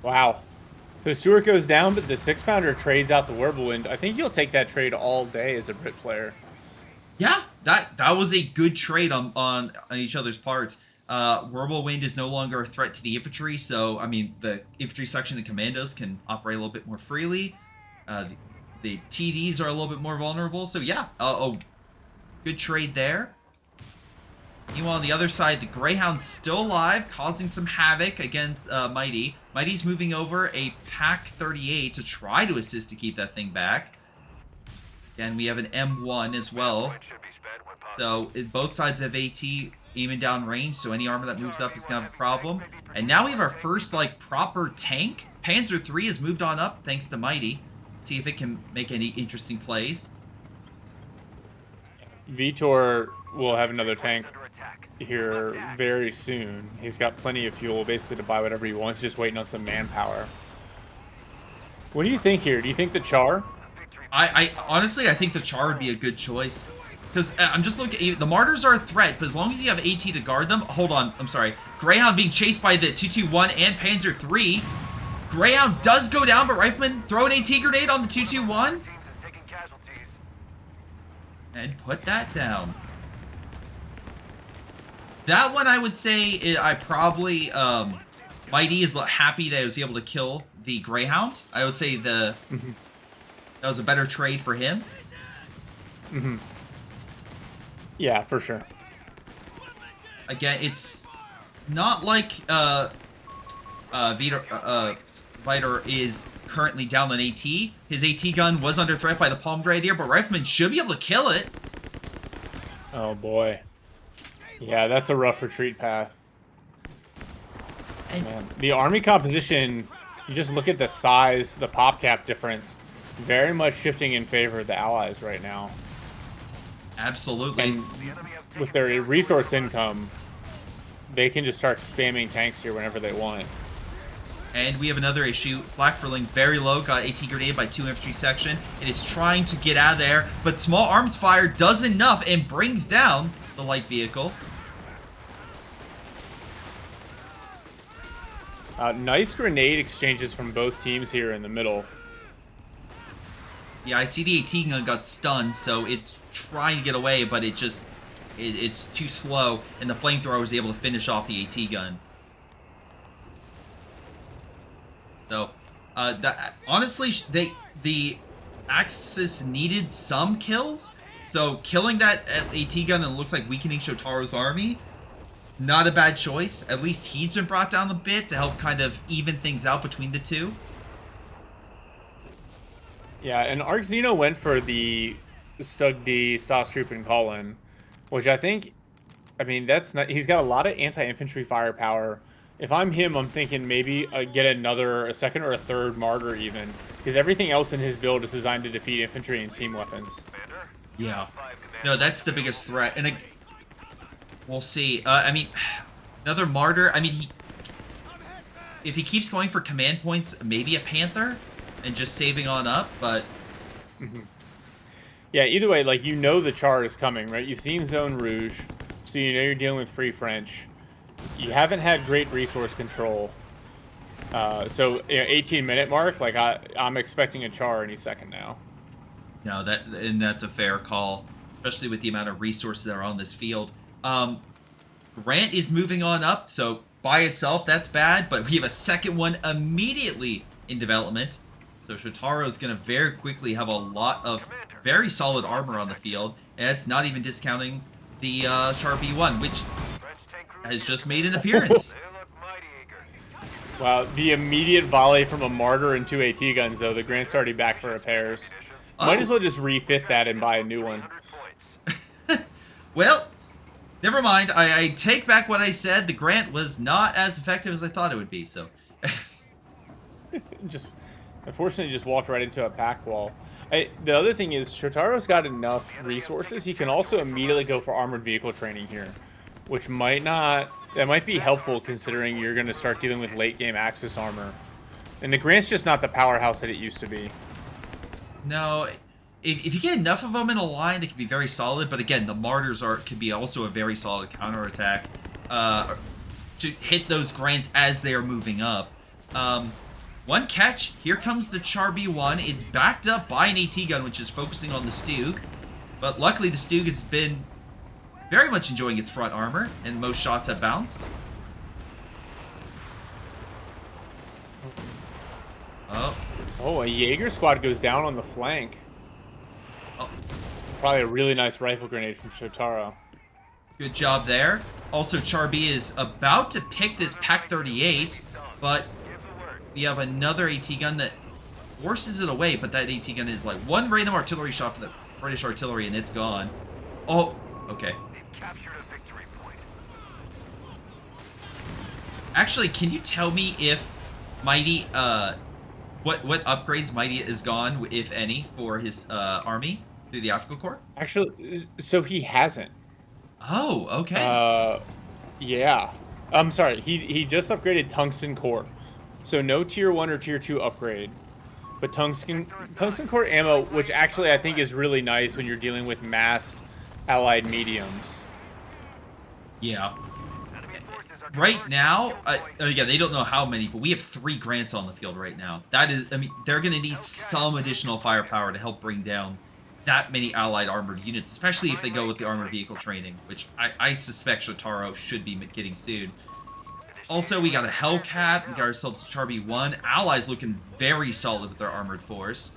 Wow. The Stuart goes down, but the 6-pounder trades out the Whirlwind. I think you'll take that trade all day as a Brit player. Yeah, that was a good trade on each other's parts. Whirlwind is no longer a threat to the infantry, so, I mean, the infantry section and commandos can operate a little bit more freely. The TDs are a little bit more vulnerable. So yeah, good trade there. Meanwhile, on the other side, the Greyhound's still alive, causing some havoc against Mighty. Mighty's moving over a Pack 38 to try to assist to keep that thing back. And we have an M1 as well. So both sides have AT even down range, so any armor that moves up is going to have a problem. And now we have our first, like, proper tank. Panzer III has moved on up, thanks to Mighty. See if it can make any interesting plays. Vitor will have another tank here very soon. He's got plenty of fuel, basically, to buy whatever he wants, just waiting on some manpower. What do you think here? Do you think the Char? I honestly, I think the Char would be a good choice. Because I'm just looking, the Martyrs are a threat, but as long as you have AT to guard them, hold on, I'm sorry. Greyhound being chased by the 221 and Panzer III. Greyhound does go down, but Rifleman throw an AT grenade on the 221. And put that down. That one, I would say, I probably, Mighty is happy that I was able to kill the Greyhound. I would say that was a better trade for him. Yeah, for sure. Again, it's not like Vitor is currently down on AT. His AT gun was under threat by the Palm Grenadier, but Rifleman should be able to kill it. Oh boy. Yeah, that's a rough retreat path. And man, the army composition, you just look at the size, the pop cap difference, very much shifting in favor of the Allies right now. Absolutely. And with their resource income, they can just start spamming tanks here whenever they want. And we have another issue. Flak Furling very low, got AT grenade by 2 infantry section. It is trying to get out of there, but small arms fire does enough and brings down the light vehicle. Nice grenade exchanges from both teams here in the middle. Yeah, I see the AT gun got stunned, so it's trying to get away, but it's too slow, and the flamethrower was able to finish off the AT gun. So, honestly, the Axis needed some kills, so killing that AT gun, and it looks like weakening Shotaro's army, not a bad choice. At least he's been brought down a bit to help kind of even things out between the two. Yeah, and Arc Xeno went for the Stug D, Stosstroop, and Colin, which I mean, that's not, he's got a lot of anti-infantry firepower. If I'm him, I'm thinking maybe get a second or a third Martyr even, because everything else in his build is designed to defeat infantry and team weapons. Yeah. No, that's the biggest threat, and we'll see. I mean, another Martyr, I mean, if he keeps going for command points, maybe a Panther, and just saving on up, but... Yeah, either way, like, you know the Char is coming, right? You've seen Zone Rouge, so you know you're dealing with Free French. You haven't had great resource control. So, you know, 18-minute mark, like, I'm expecting a Char any second now. No, that's a fair call, especially with the amount of resources that are on this field. Grant is moving on up, so by itself, that's bad, but we have a second one immediately in development. So Showtaro is going to very quickly have a lot of very solid armor on the field, and it's not even discounting the Char B1, which has just made an appearance. Wow, the immediate volley from a Martyr and 2 AT guns, though. The Grant's already back for repairs. Might as well just refit that and buy a new one. Well, never mind. I take back what I said. The Grant was not as effective as I thought it would be, so... Unfortunately, just walked right into a pack wall. The other thing is, Shotaro's got enough resources. He can also immediately go for armored vehicle training here, which might be helpful considering you're going to start dealing with late game Axis armor. And the Grant's just not the powerhouse that it used to be. No, if you get enough of them in a line, it can be very solid. But again, the Martyrs could be also a very solid counterattack to hit those Grants as they are moving up. One catch, here comes the Char B1. It's backed up by an AT gun, which is focusing on the Stug. But luckily, the Stug has been very much enjoying its front armor, and most shots have bounced. Oh, Oh, a Jaeger squad goes down on the flank. Oh, Probably a really nice rifle grenade from Showtaro. good job there. Also, Charbee is about to pick this Pack 38, but we have another AT gun that forces it away, but that AT gun is like one random artillery shot for the British artillery, and it's gone. Oh, okay. They've captured a victory point. Actually, can you tell me if Mighty, what upgrades Mighty is gone, if any, for his army through the Africa Corps? Actually, so he hasn't. Oh, okay. Yeah. I'm sorry. He just upgraded tungsten core, so no tier 1 or tier 2 upgrade. But tungsten core ammo, which actually I think is really nice when you're dealing with massed allied mediums. Yeah. Enemy forces are Right now, again, they don't know how many, but we have 3 grants on the field right now. That is, I mean, they're going to need some additional firepower to help bring down that many allied armored units, especially if they go with the armored vehicle training, which I suspect Showtaro should be getting soon. Also, we got a Hellcat, we got ourselves a Charbee 1. Allies looking very solid with their armored force.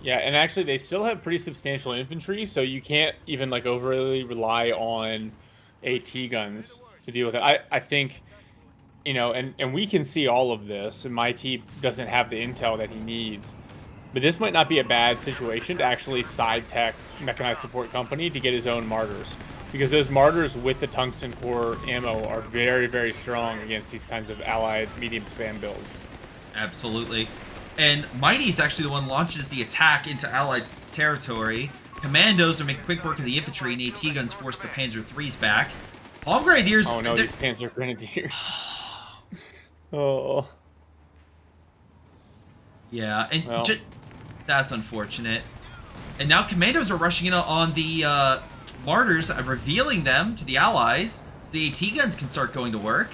Yeah, and actually they still have pretty substantial infantry, so you can't even like overly rely on AT guns to deal with it. I think, you know, and we can see all of this, and Maiti doesn't have the intel that he needs. But this might not be a bad situation to actually side tech Mechanized Support Company to get his own martyrs. Because those martyrs with the tungsten core ammo are very, very strong against these kinds of allied medium spam builds. Absolutely. And Mighty is actually the one launches the attack into allied territory. Commandos are making quick work of the infantry, and AT guns force the Panzer IIIs back. Palm Grenadiers... Oh no, these Panzer Grenadiers. Oh. Yeah, and Well. that's unfortunate. And now Commandos are rushing in on the martyrs, revealing them to the allies, so the AT guns can start going to work.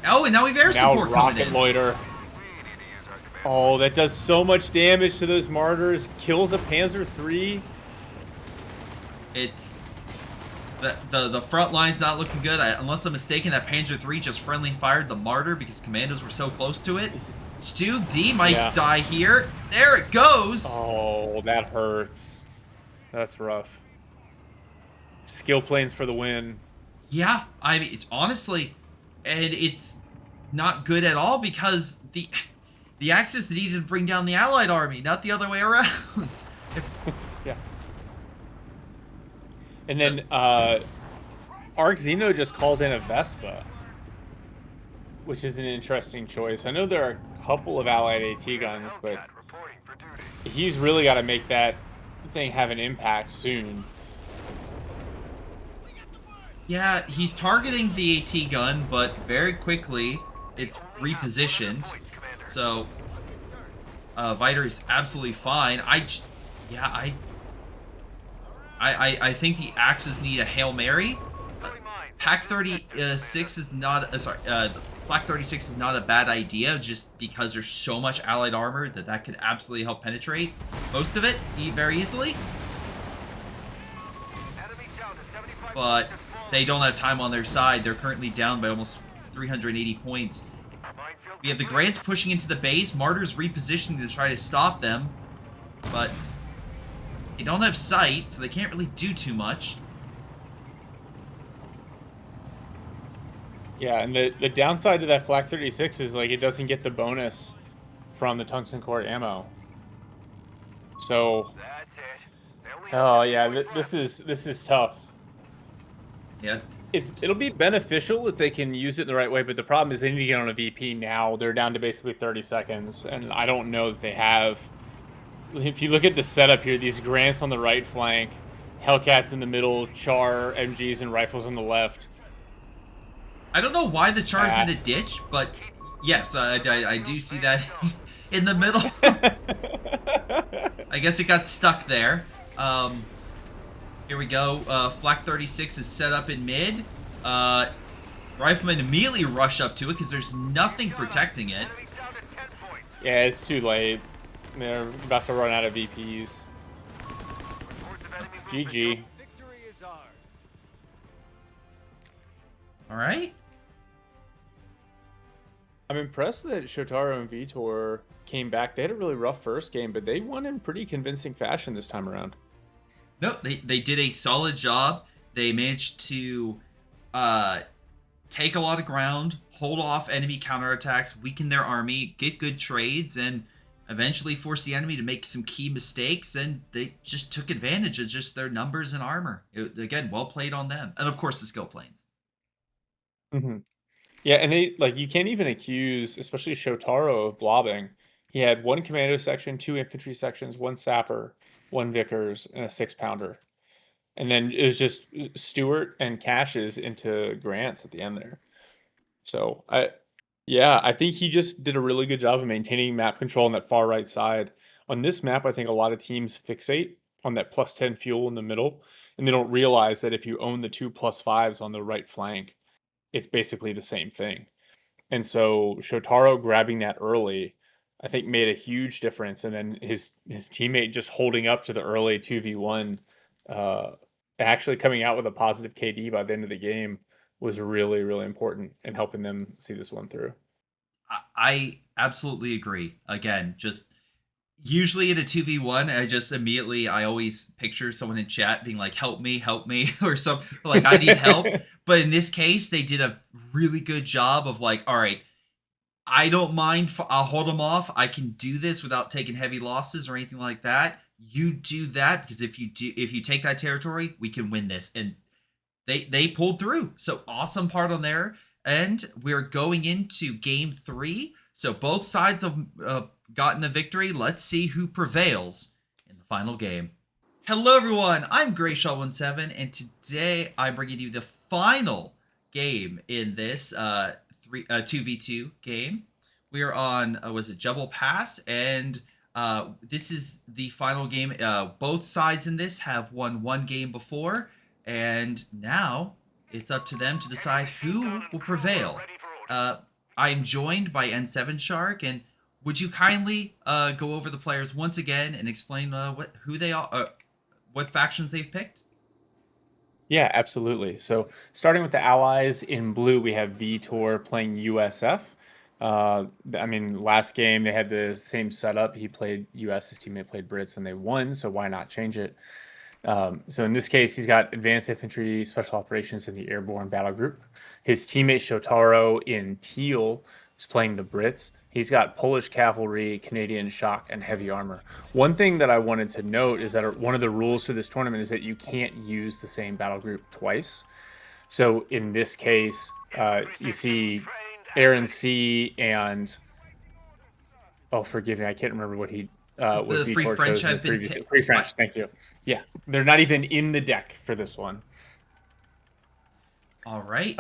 Oh, and now we have air support coming rocket in. loiter. Oh, that does so much damage to those martyrs. Kills a Panzer III. It's the front line's not looking good. Unless I'm mistaken, that Panzer III just friendly fired the martyr because Commandos were so close to it. Stu D might die here. There it goes. Oh, that hurts. That's rough. Skill planes for the win. Yeah, I mean, honestly, and it's not good at all because the Axis needed to bring down the Allied army, not the other way around. Yeah. And then Arc Xeno just called in a Vespa, which is an interesting choice. I know there are a couple of allied AT guns, but he's really got to make that thing have an impact soon. Yeah, he's targeting the AT gun, but very quickly it's repositioned. So Vitor is absolutely fine. I think the Axes need a Hail Mary. Pack 36 is not Flak 36 is not a bad idea, just because there's so much allied armor that could absolutely help penetrate most of it very easily. But they don't have time on their side. They're currently down by almost 380 points. We have the Grants pushing into the base. Martyrs repositioning to try to stop them. But they don't have sight, so they can't really do too much. Yeah, and the downside to that Flak 36 is like it doesn't get the bonus from the tungsten core ammo. So, oh yeah, this is tough. Yeah, it'll be beneficial if they can use it the right way, but the problem is they need to get on a VP now. They're down to basically 30 seconds, and I don't know that they have. If you look at the setup here, these Grants on the right flank, Hellcats in the middle, Char, MGs, and rifles on the left. I don't know why the Char's in a ditch, but yes, I do see that in the middle. I guess it got stuck there. Here we go. Flak 36 is set up in mid. Riflemen immediately rush up to it because there's nothing protecting it. Yeah, it's too late. They're about to run out of VPs. GG. All right. I'm impressed that Showtaro and Vitor came back. They had a really rough first game, but they won in pretty convincing fashion this time around. No, they did a solid job. They managed to take a lot of ground, hold off enemy counterattacks, weaken their army, get good trades, and eventually force the enemy to make some key mistakes. And they just took advantage of just their numbers and armor. Again, well played on them, and of course the skill planes. Mm-hmm. Yeah, and they like you can't even accuse, especially Shotaro, of blobbing. He had one commando section, two infantry sections, one sapper, one Vickers, and a 6-pounder. And then it was just Stewart and Caches into Grants at the end there. So I think he just did a really good job of maintaining map control on that far right side. On this map, I think a lot of teams fixate on that +10 fuel in the middle, and they don't realize that if you own the two +5s on the right flank, it's basically the same thing. And so Shotaro grabbing that early, I think made a huge difference. And then his teammate just holding up to the early 2v1, actually coming out with a positive KD by the end of the game was really, really important in helping them see this one through. I absolutely agree. Again, just usually in a 2v1, I always picture someone in chat being like, help me, or something like I need help. But in this case, they did a really good job of like, all right, I don't mind. I'll hold them off. I can do this without taking heavy losses or anything like that. You do that because if you take that territory, we can win this. And they pulled through. So awesome part on there. And we're going into game 3. So both sides have gotten a victory. Let's see who prevails in the final game. Hello everyone, I'm Greyshot17, and today I'm bringing you the final game in this 2v2 game. We are on, Jebel Pass, and this is the final game. Both sides in this have won one game before, and now it's up to them to decide who will prevail. I'm joined by N7 Shark, and would you kindly go over the players once again and explain who they are, what factions they've picked? Yeah, absolutely. So starting with the allies in blue, we have Vitor playing USF. Last game they had the same setup. He played US, his teammate played Brits, and they won, so why not change it? So in this case, he's got advanced infantry, special operations in the airborne battle group. His teammate Showtaro in teal is playing the Brits. He's got Polish cavalry, Canadian shock, and heavy armor. One thing that I wanted to note is that one of the rules for this tournament is that you can't use the same battle group twice. So in this case, you see Aaron C. and forgive me, I can't remember what he what The Free Vitor French chose have been previously. picked. Free French, thank you. Yeah, they're not even in the deck for this one. All right.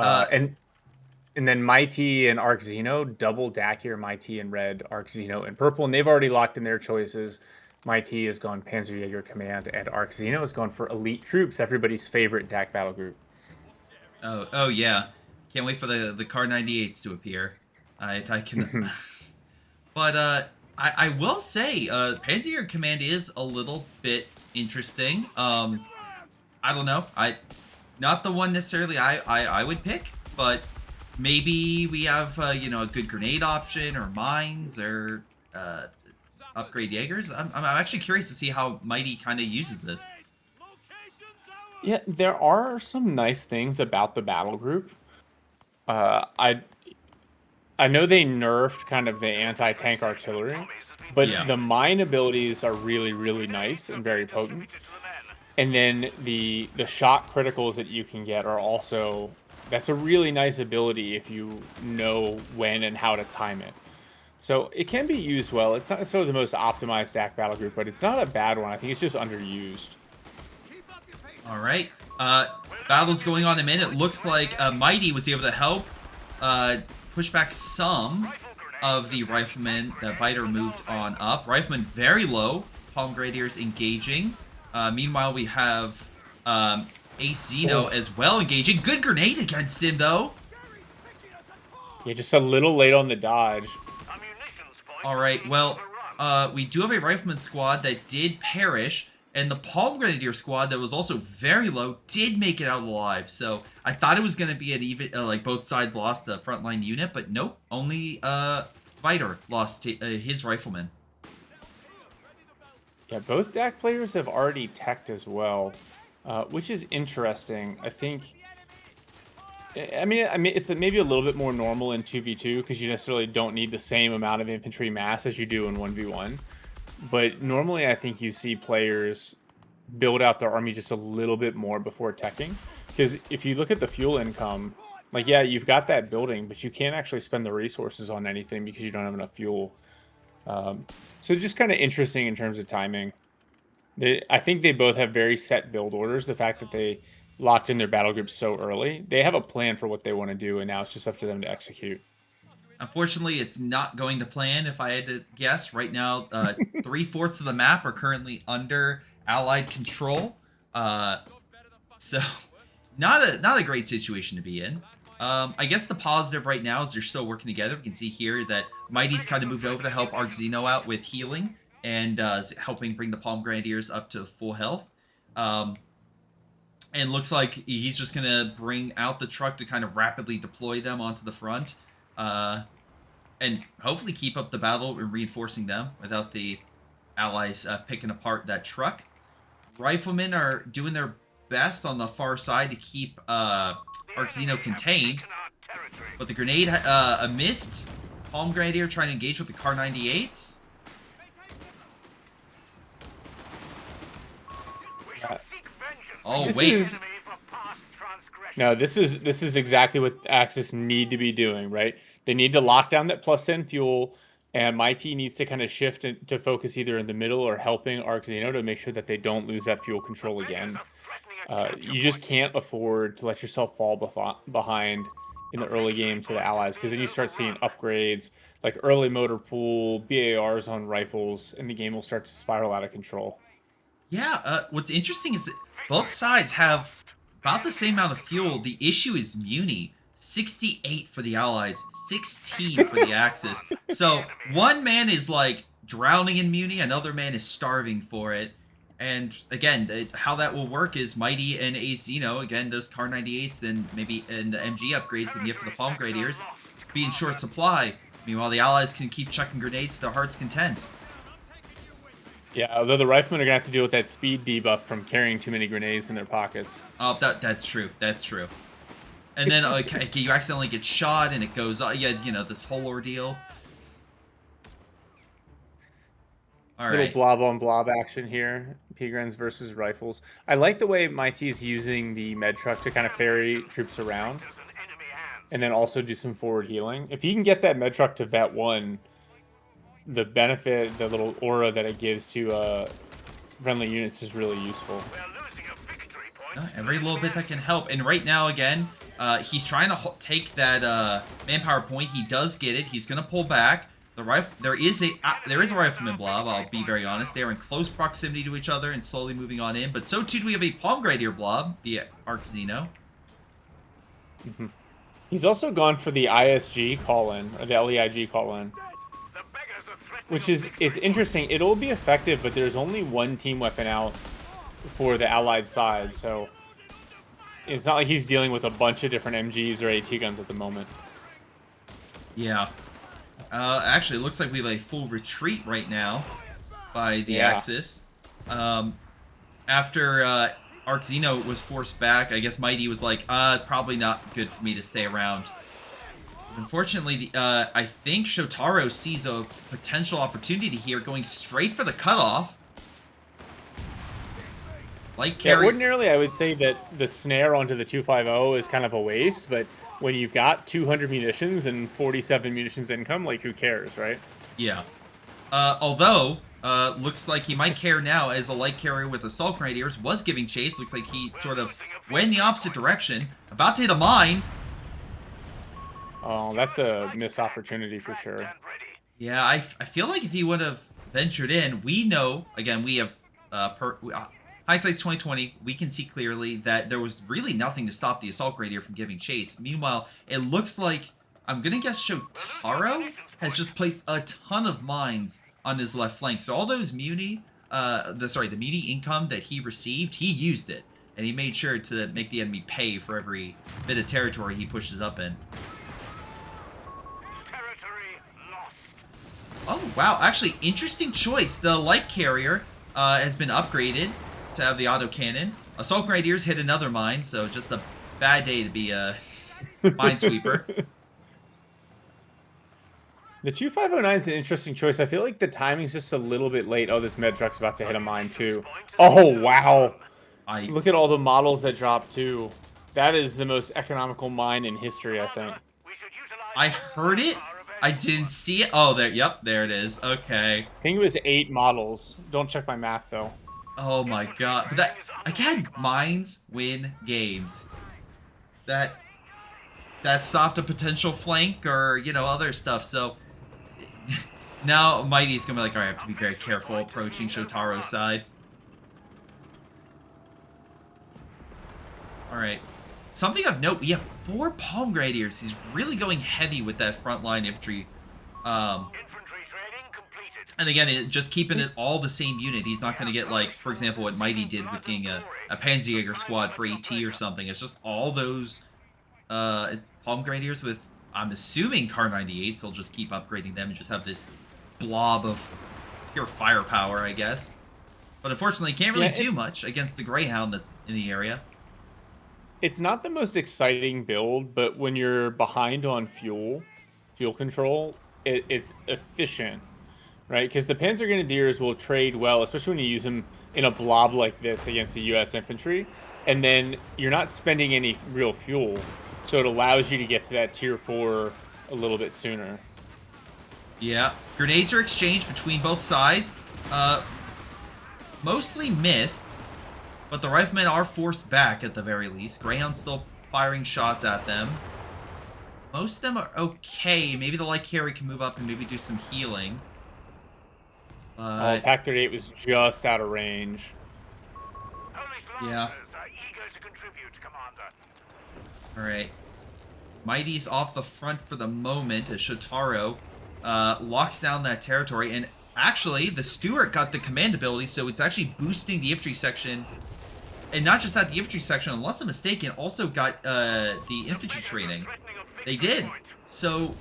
And then Maiti and Arc Xeno, double DAC here, Maiti in red, Arc Xeno in purple, and they've already locked in their choices. Maiti has gone Panzerjäger Command, and Arc Xeno has gone for Elite Troops, everybody's favorite DAC battle group. Oh yeah, can't wait for the Car 98s to appear. I can, but I will say Panzerjäger Command is a little bit interesting. I don't know, not the one necessarily I would pick, but maybe we have a good grenade option or mines or upgrade Jaegers. I'm actually curious to see how Mighty kind of uses this. Yeah, there are some nice things about the battle group. I know they nerfed kind of the anti-tank artillery, but Yeah. the mine abilities are really, really nice and very potent. And then the shock criticals that you can get are also, that's a really nice ability if you know when and how to time it. So it can be used well. It's not necessarily the most optimized stack battle group, but it's not a bad one. I think it's just underused. All right. Battle's going on in a minute. It looks like Mighty was able to help push back some of the riflemen that Vitor moved on up. Riflemen very low. Palm Grenadiers engaging. Meanwhile, we have Ace Zeno as well engaging. Good grenade against him, though. Yeah, just a little late on the dodge. All right, well, we do have a rifleman squad that did perish. And the Palm Grenadier squad that was also very low did make it out alive. So I thought it was going to be an even, like both sides lost a frontline unit, but nope. Only Vitor lost his rifleman. Yeah, both DAC players have already teched as well, which is interesting. I think. I mean, it's maybe a little bit more normal in 2v2 because you necessarily don't need the same amount of infantry mass as you do in 1v1. But normally, I think you see players build out their army just a little bit more before teching. Because if you look at the fuel income, like, yeah, you've got that building, but you can't actually spend the resources on anything because you don't have enough fuel. So just kind of interesting in terms of timing. I think they both have very set build orders. The fact that they locked in their battle groups so early, they have a plan for what they want to do, and now it's just up to them to execute. Unfortunately, it's not going to plan, if I had to guess. Right now, 3/4 of the map are currently under Allied control. So, not a great situation to be in. I guess the positive right now is they're still working together. We can see here that Maiti's kind of moved over to help Arxino out with healing and helping bring the Palm Grenadiers up to full health. And looks like he's just going to bring out the truck to kind of rapidly deploy them onto the front. And hopefully keep up the battle and reinforcing them without the allies picking apart that truck. Riflemen are doing their best on the far side to keep Arxino contained. But the grenade missed. Palm Grenadier trying to engage with the Car 98s. Oh, wait. No, this is exactly what Axis need to be doing, right? They need to lock down that +10 fuel, and Maiti needs to kind of shift to focus either in the middle or helping Arxino to make sure that they don't lose that fuel control again. You just can't afford to let yourself fall behind in the early game to the allies, because then you start seeing upgrades like early motor pool, BARs on rifles, and the game will start to spiral out of control. Yeah, what's interesting is that both sides have about the same amount of fuel. The issue is Muni. 68 for the Allies, 16 for the Axis. So one man is like drowning in Muni, another man is starving for it. And again, how that will work is Maiti and Ayeasingg, again, those Car 98s and maybe and the MG upgrades and get for the Palm Grenadiers, be in short supply. Meanwhile, the Allies can keep chucking grenades to their heart's content. Yeah, although the riflemen are going to have to deal with that speed debuff from carrying too many grenades in their pockets. Oh, that's true. That's true. And then you accidentally get shot and it goes, you know, this whole ordeal. All right. Little blob on blob action here. Pigrens versus rifles. I like the way Maiti is using the med truck to kind of ferry troops around. And then also do some forward healing. If he can get that med truck to vet 1, the benefit, the little aura that it gives to friendly units is really useful. Every little bit that can help. And right now, again, he's trying to take that manpower point. He does get it. He's going to pull back. There is a rifleman blob, I'll be very honest. They are in close proximity to each other and slowly moving on in. But so too do we have a Palm Grenadier blob via Arxino. Mm-hmm. He's also gone for the ISG call-in, or the LEIG call-in. Which is, it's interesting. It'll be effective, but there's only one team weapon out for the allied side, so it's not like he's dealing with a bunch of different MGs or AT guns at the moment. Yeah. Actually, it looks like we have a full retreat right now by the Axis. After Arxino was forced back, I guess Maiti was like, probably not good for me to stay around. Unfortunately, I think Showtaro sees a potential opportunity here, going straight for the cutoff. Yeah, ordinarily, I would say that the snare onto the 250 is kind of a waste, but when you've got 200 munitions and 47 munitions income, like, who cares, right? Yeah. Although, looks like he might care now, as a light carrier with Assault Grenadiers was giving chase. Looks like he sort of went in the opposite direction. About to hit a mine. Oh, that's a missed opportunity for sure. Yeah, I feel like if he would have ventured in, we know, again, we have hindsight's 2020, we can see clearly that there was really nothing to stop the Assault Grenadier from giving chase. Meanwhile, it looks like, I'm going to guess Showtaro has just placed a ton of mines on his left flank. So all those Muni the meaty income that he received, he used it. And he made sure to make the enemy pay for every bit of territory he pushes up in. Territory lost. Oh, wow. Actually, interesting choice. The light carrier has been upgraded to have the autocannon. Assault Grenadiers hit another mine, so just a bad day to be a minesweeper. The 2509 is an interesting choice. I feel like the timing's just a little bit late. Oh, this med truck's about to hit a mine, too. Oh, wow. Look at all the models that dropped, too. That is the most economical mine in history, I think. I heard it. I didn't see it. Oh, there. Yep, there it is. Okay. I think it was 8 models. Don't check my math, though. Oh, my God. But that, again, mines win games. That stopped a potential flank or, you know, other stuff. So now Mighty's going to be like, all right, I have to be very careful approaching Shotaro's side. All right. Something of note, we have 4 Palm Grenadiers. He's really going heavy with that frontline infantry. Infantry training completed. And again, just keeping it all the same unit. He's not going to get, like, for example, what Mighty did with getting a Panzerjäger squad for AT or something. It's just all those Palm Grenadiers with, I'm assuming, Car 98s. He'll just keep upgrading them and just have this blob of pure firepower, I guess. But unfortunately, can't really do much against the Greyhound that's in the area. It's not the most exciting build, but when you're behind on fuel control, it's efficient, right? Because the Panzer Grenadiers will trade well, especially when you use them in a blob like this against the U.S. infantry, and then you're not spending any real fuel, so it allows you to get to that tier 4 a little bit sooner. Yeah, grenades are exchanged between both sides. Mostly missed. But the riflemen are forced back at the very least. Greyhound's still firing shots at them. Most of them are okay. Maybe the light carry can move up and maybe do some healing. Pack 38 was just out of range. Yeah. Alright. Mighty's off the front for the moment as Showtaro locks down that territory. And actually, the Stuart got the command ability, so it's actually boosting the infantry section. And not just that, the infantry section, unless I'm mistaken, also got the infantry training. They did. So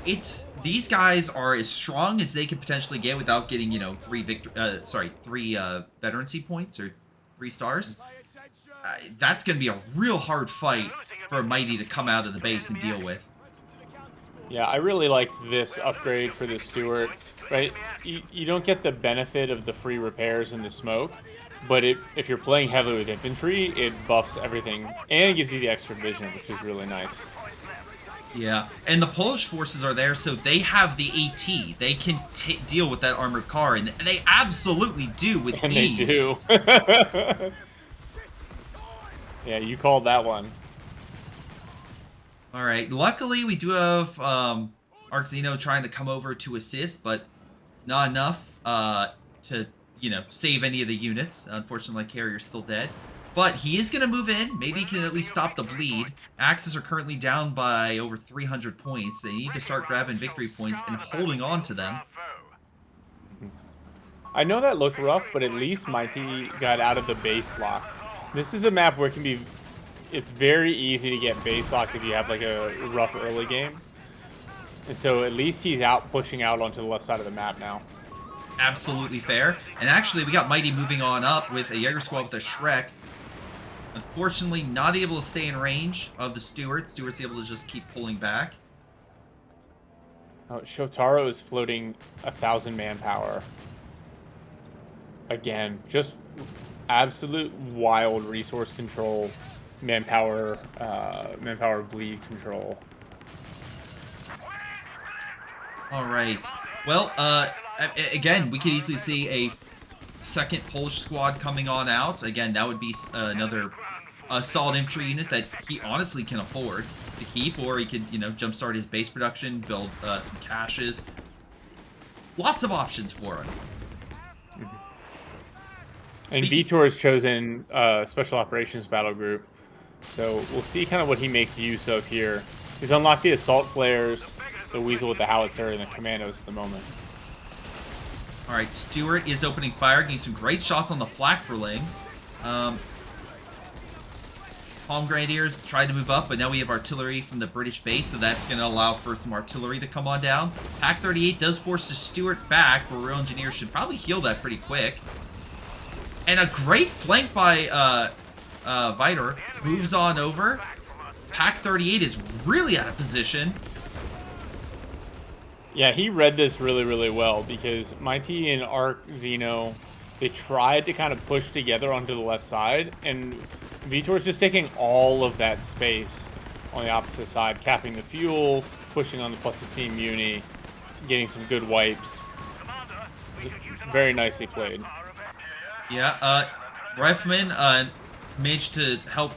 these guys are as strong as they could potentially get without getting, you know, 3 veterancy points or 3 stars. That's going to be a real hard fight for Mighty to come out of the base and deal with. Yeah, I really like this upgrade for the Stuart, right? You don't get the benefit of the free repairs and the smoke, but if you're playing heavily with infantry, it buffs everything, and it gives you the extra vision, which is really nice. Yeah, and the Polish forces are there, so they have the AT. They can deal with that armored car, and they absolutely do with ease. They do. Yeah, you called that one. All right, luckily we do have Arczino trying to come over to assist, but not enough to, you know, save any of the units. Unfortunately, Carrier's still dead. But he is going to move in. Maybe he can at least stop the bleed. Axes are currently down by over 300 points. They need to start grabbing victory points and holding on to them. I know that looked rough, but at least Mighty got out of the base lock. This is a map where it's very easy to get base locked if you have like a rough early game. And so at least he's out pushing out onto the left side of the map now. Absolutely fair. And actually, we got Mighty moving on up with a Jaeger squad with a Shrek. Unfortunately, not able to stay in range of the Stuart. Stuart's able to just keep pulling back. Oh, Showtaro is floating 1,000 manpower. Again, just absolute wild resource control, manpower bleed control. All right. Well, again, we could easily see a second Polish squad coming on out. Again, that would be another solid infantry unit that he honestly can afford to keep, or he could, you know, jumpstart his base production, build some caches. Lots of options for him. And Vitor has chosen Special Operations Battle Group, so we'll see kind of what he makes use of here. He's unlocked the Assault Flares, the Weasel with the Howitzer, and the Commandos at the moment. All right, Stewart is opening fire, getting some great shots on the flak-for-ling. Palm Grenadiers tried to move up, but now we have artillery from the British base, so that's going to allow for some artillery to come on down. Pack 38 does force the Stewart back, but Royal Engineers should probably heal that pretty quick. And a great flank by Vitor. Moves on over. Pack 38 is really out of position. Yeah, he read this really, really well because Maiti and Xeno, they tried to kind of push together onto the left side, and Vitor's just taking all of that space on the opposite side, capping the fuel, pushing on the +16 Muni, getting some good wipes. Very nicely played. Yeah, Reifman managed to help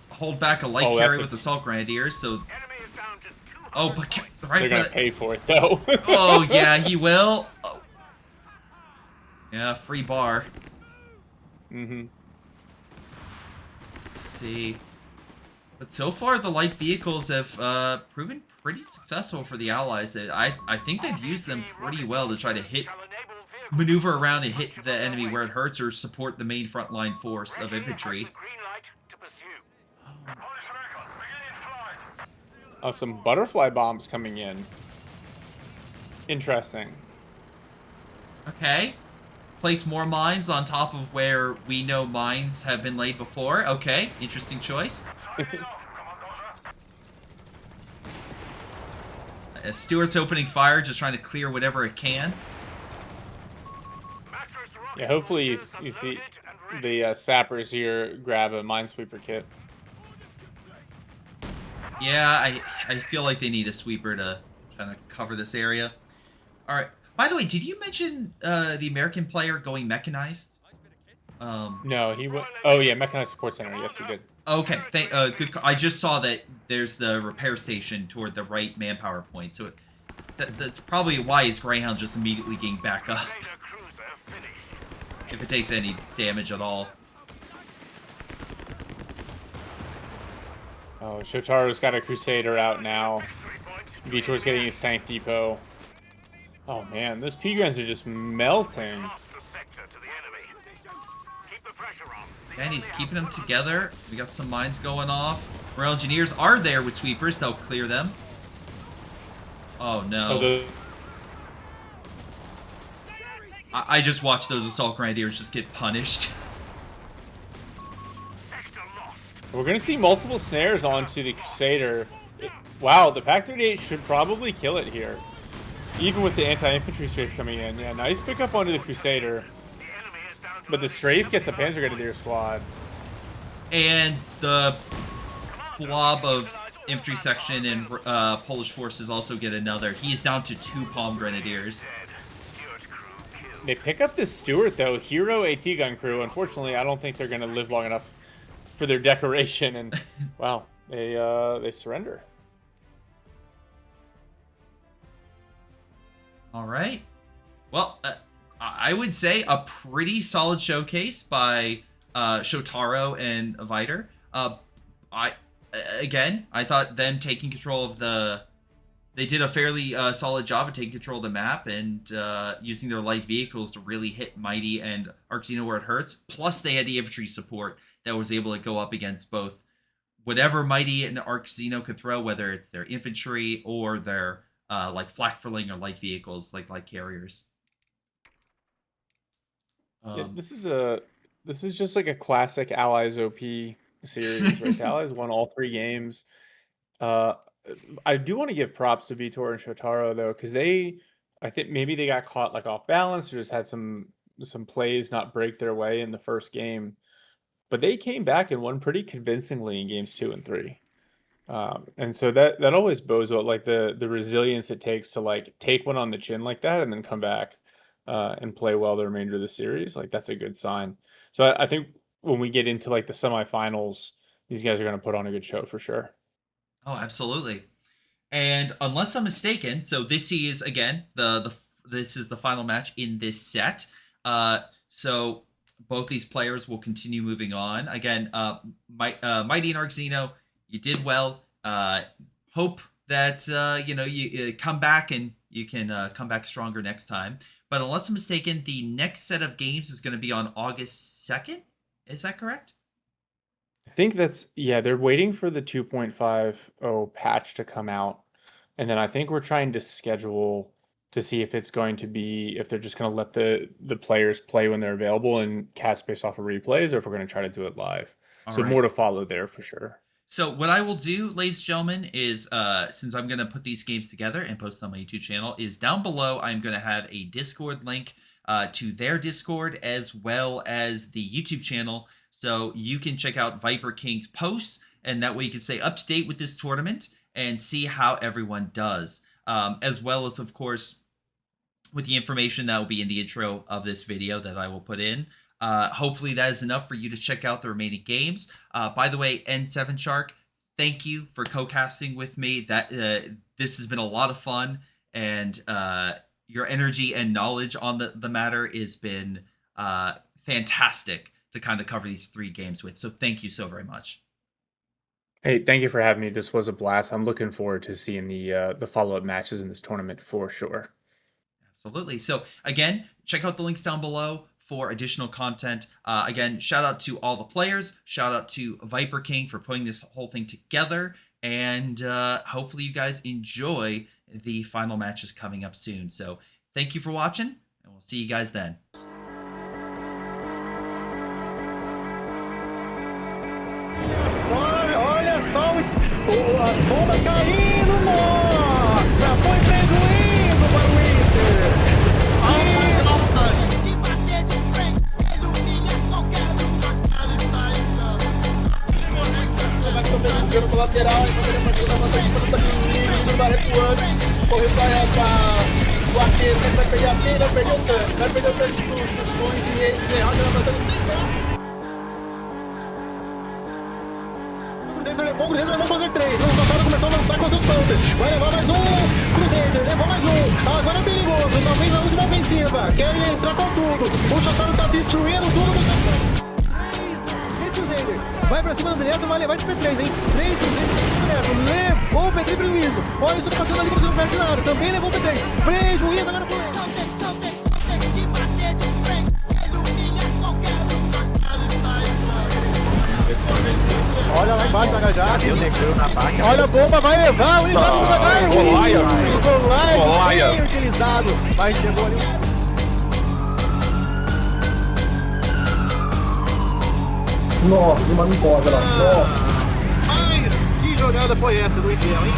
hold back a light carry with the Assault Grenadiers, so... Oh, but Reifman... They're gonna pay for it, though. Oh, yeah, he will. Oh. Yeah, free bar. Mm-hmm. Let's see. But so far, the light vehicles have proven pretty successful for the Allies. I think they've used them pretty well to try to maneuver around and hit the enemy where it hurts or support the main frontline force of infantry. Some butterfly bombs coming in. Interesting. Okay. Place more mines on top of where we know mines have been laid before. Okay, interesting choice. Stewart's opening fire, just trying to clear whatever it can. Yeah, hopefully you see the sappers here grab a minesweeper kit. Yeah, I feel like they need a sweeper to try to cover this area. All right. By the way, did you mention the American player going mechanized? No, he went. Oh yeah, mechanized support center. Yes, he did. Okay, good. I just saw that there's the repair station toward the right manpower point, so that's probably why his Greyhound's just immediately getting back up. If it takes any damage at all. Oh, Showtaro's got a Crusader out now. Vitor's getting his tank depot. Oh man, those P-Grens are just melting. And he's keeping them together. We got some mines going off. Royal Engineers are there with sweepers. They'll clear them. Oh no. I just watched those Assault Grenadiers just get punished. We're going to see multiple snares onto the Crusader. Wow, the Pack 38 should probably kill it here. Even with the anti-infantry strafe coming in. Yeah, nice pickup onto the Crusader. But the strafe gets a Panzer Grenadier squad. And the blob of infantry section and Polish forces also get another. He is down to 2 Palm Grenadiers. They pick up this Stewart, though. Hero AT gun crew. Unfortunately, I don't think they're going to live long enough for their decoration. And, wow, they surrender. All right. Well, I would say a pretty solid showcase by Showtaro and Vitor. I thought them taking control of they did a fairly solid job of taking control of the map and using their light vehicles to really hit Maiti and Xeno where it hurts. Plus, they had the infantry support that was able to go up against both whatever Maiti and Xeno could throw, whether it's their infantry or their like flak-for-ling or light vehicles, like light carriers. Yeah, this is just like a classic Allies OP series, right? The Allies won all 3 games. I do want to give props to Vitor and Showtaro though, because I think maybe they got caught like off balance or just had some plays not break their way in the first game, but they came back and won pretty convincingly in games 2 and 3. And so that always bodes well, like the resilience it takes to like take one on the chin like that and then come back and play well the remainder of the series. Like that's a good sign. So I think when we get into like the semifinals, these guys are going to put on a good show for sure. Oh, absolutely. And unless I'm mistaken, so this is again this is the final match in this set. So both these players will continue moving on. Again, Maiti and Xeno, you did well. Hope that you come back and you can come back stronger next time. but unless I'm mistaken, the next set of games is going to be on August 2nd. Is that correct? I think that's, yeah, they're waiting for the 2.50 patch to come out. And then I think we're trying to schedule to see if it's going to be, if they're just going to let the players play when they're available and cast based off of replays, or if we're going to try to do it live. All so right. more to follow there for sure. So what I will do, ladies and gentlemen, is since I'm going to put these games together and post on my YouTube channel, is down below I'm going to have a Discord link to their Discord as well as the YouTube channel. So you can check out Viperkings posts, and that way you can stay up to date with this tournament and see how everyone does. As well as, of course, with the information that will be in the intro of this video that I will put in. Hopefully that is enough for you to check out the remaining games. By the way, N7 Shark, thank you for co-casting with me. That this has been a lot of fun, and your energy and knowledge on the matter has been fantastic to kind of cover these 3 games with. So thank you so very much. Hey, thank you for having me. This was a blast. I'm looking forward to seeing the follow-up matches in this tournament for sure. Absolutely. So again, check out the links down below for additional content. Again, shout out to all the players. Shout out to Viper King for putting this whole thing together. And hopefully you guys enjoy the final matches coming up soon. So thank you for watching, and we'll see you guys then. Olha só as bombas caindo, nossa, foi pregoindo para o Inter. Vai sobrevivendo pro lateral, e poderia fazer uma avançada para o Totallynormaldexter, vai recuando, correu para o arqueiro, vai perder a tela, vai perder o tanque dos bons e eles vai avançando sem tempo. O Cruzeiro levou fazer 3. O Showtaro começou a lançar com seus counters. Vai levar mais um. Cruzeiro levou mais um. Agora é perigoso. Talvez a última ofensiva. Querem entrar com tudo. O Showtaro tá destruindo tudo com seus counters. Cruzeiro vai pra cima do direto. Vai levar esse P3, hein? 3 Cruzeiro direto. Levou o P3 prejuízo. Olha isso passando ali, você não perde nada. Também levou o P3. Prejuízo agora com ele. Olha lá embaixo, já. Olha a bomba, vai levar o Unizado do Zagai. Golaia, bem utilizado. Mas chegou ali. Nossa, uma mimposa lá. Mas que jogada foi essa do Infiel, hein?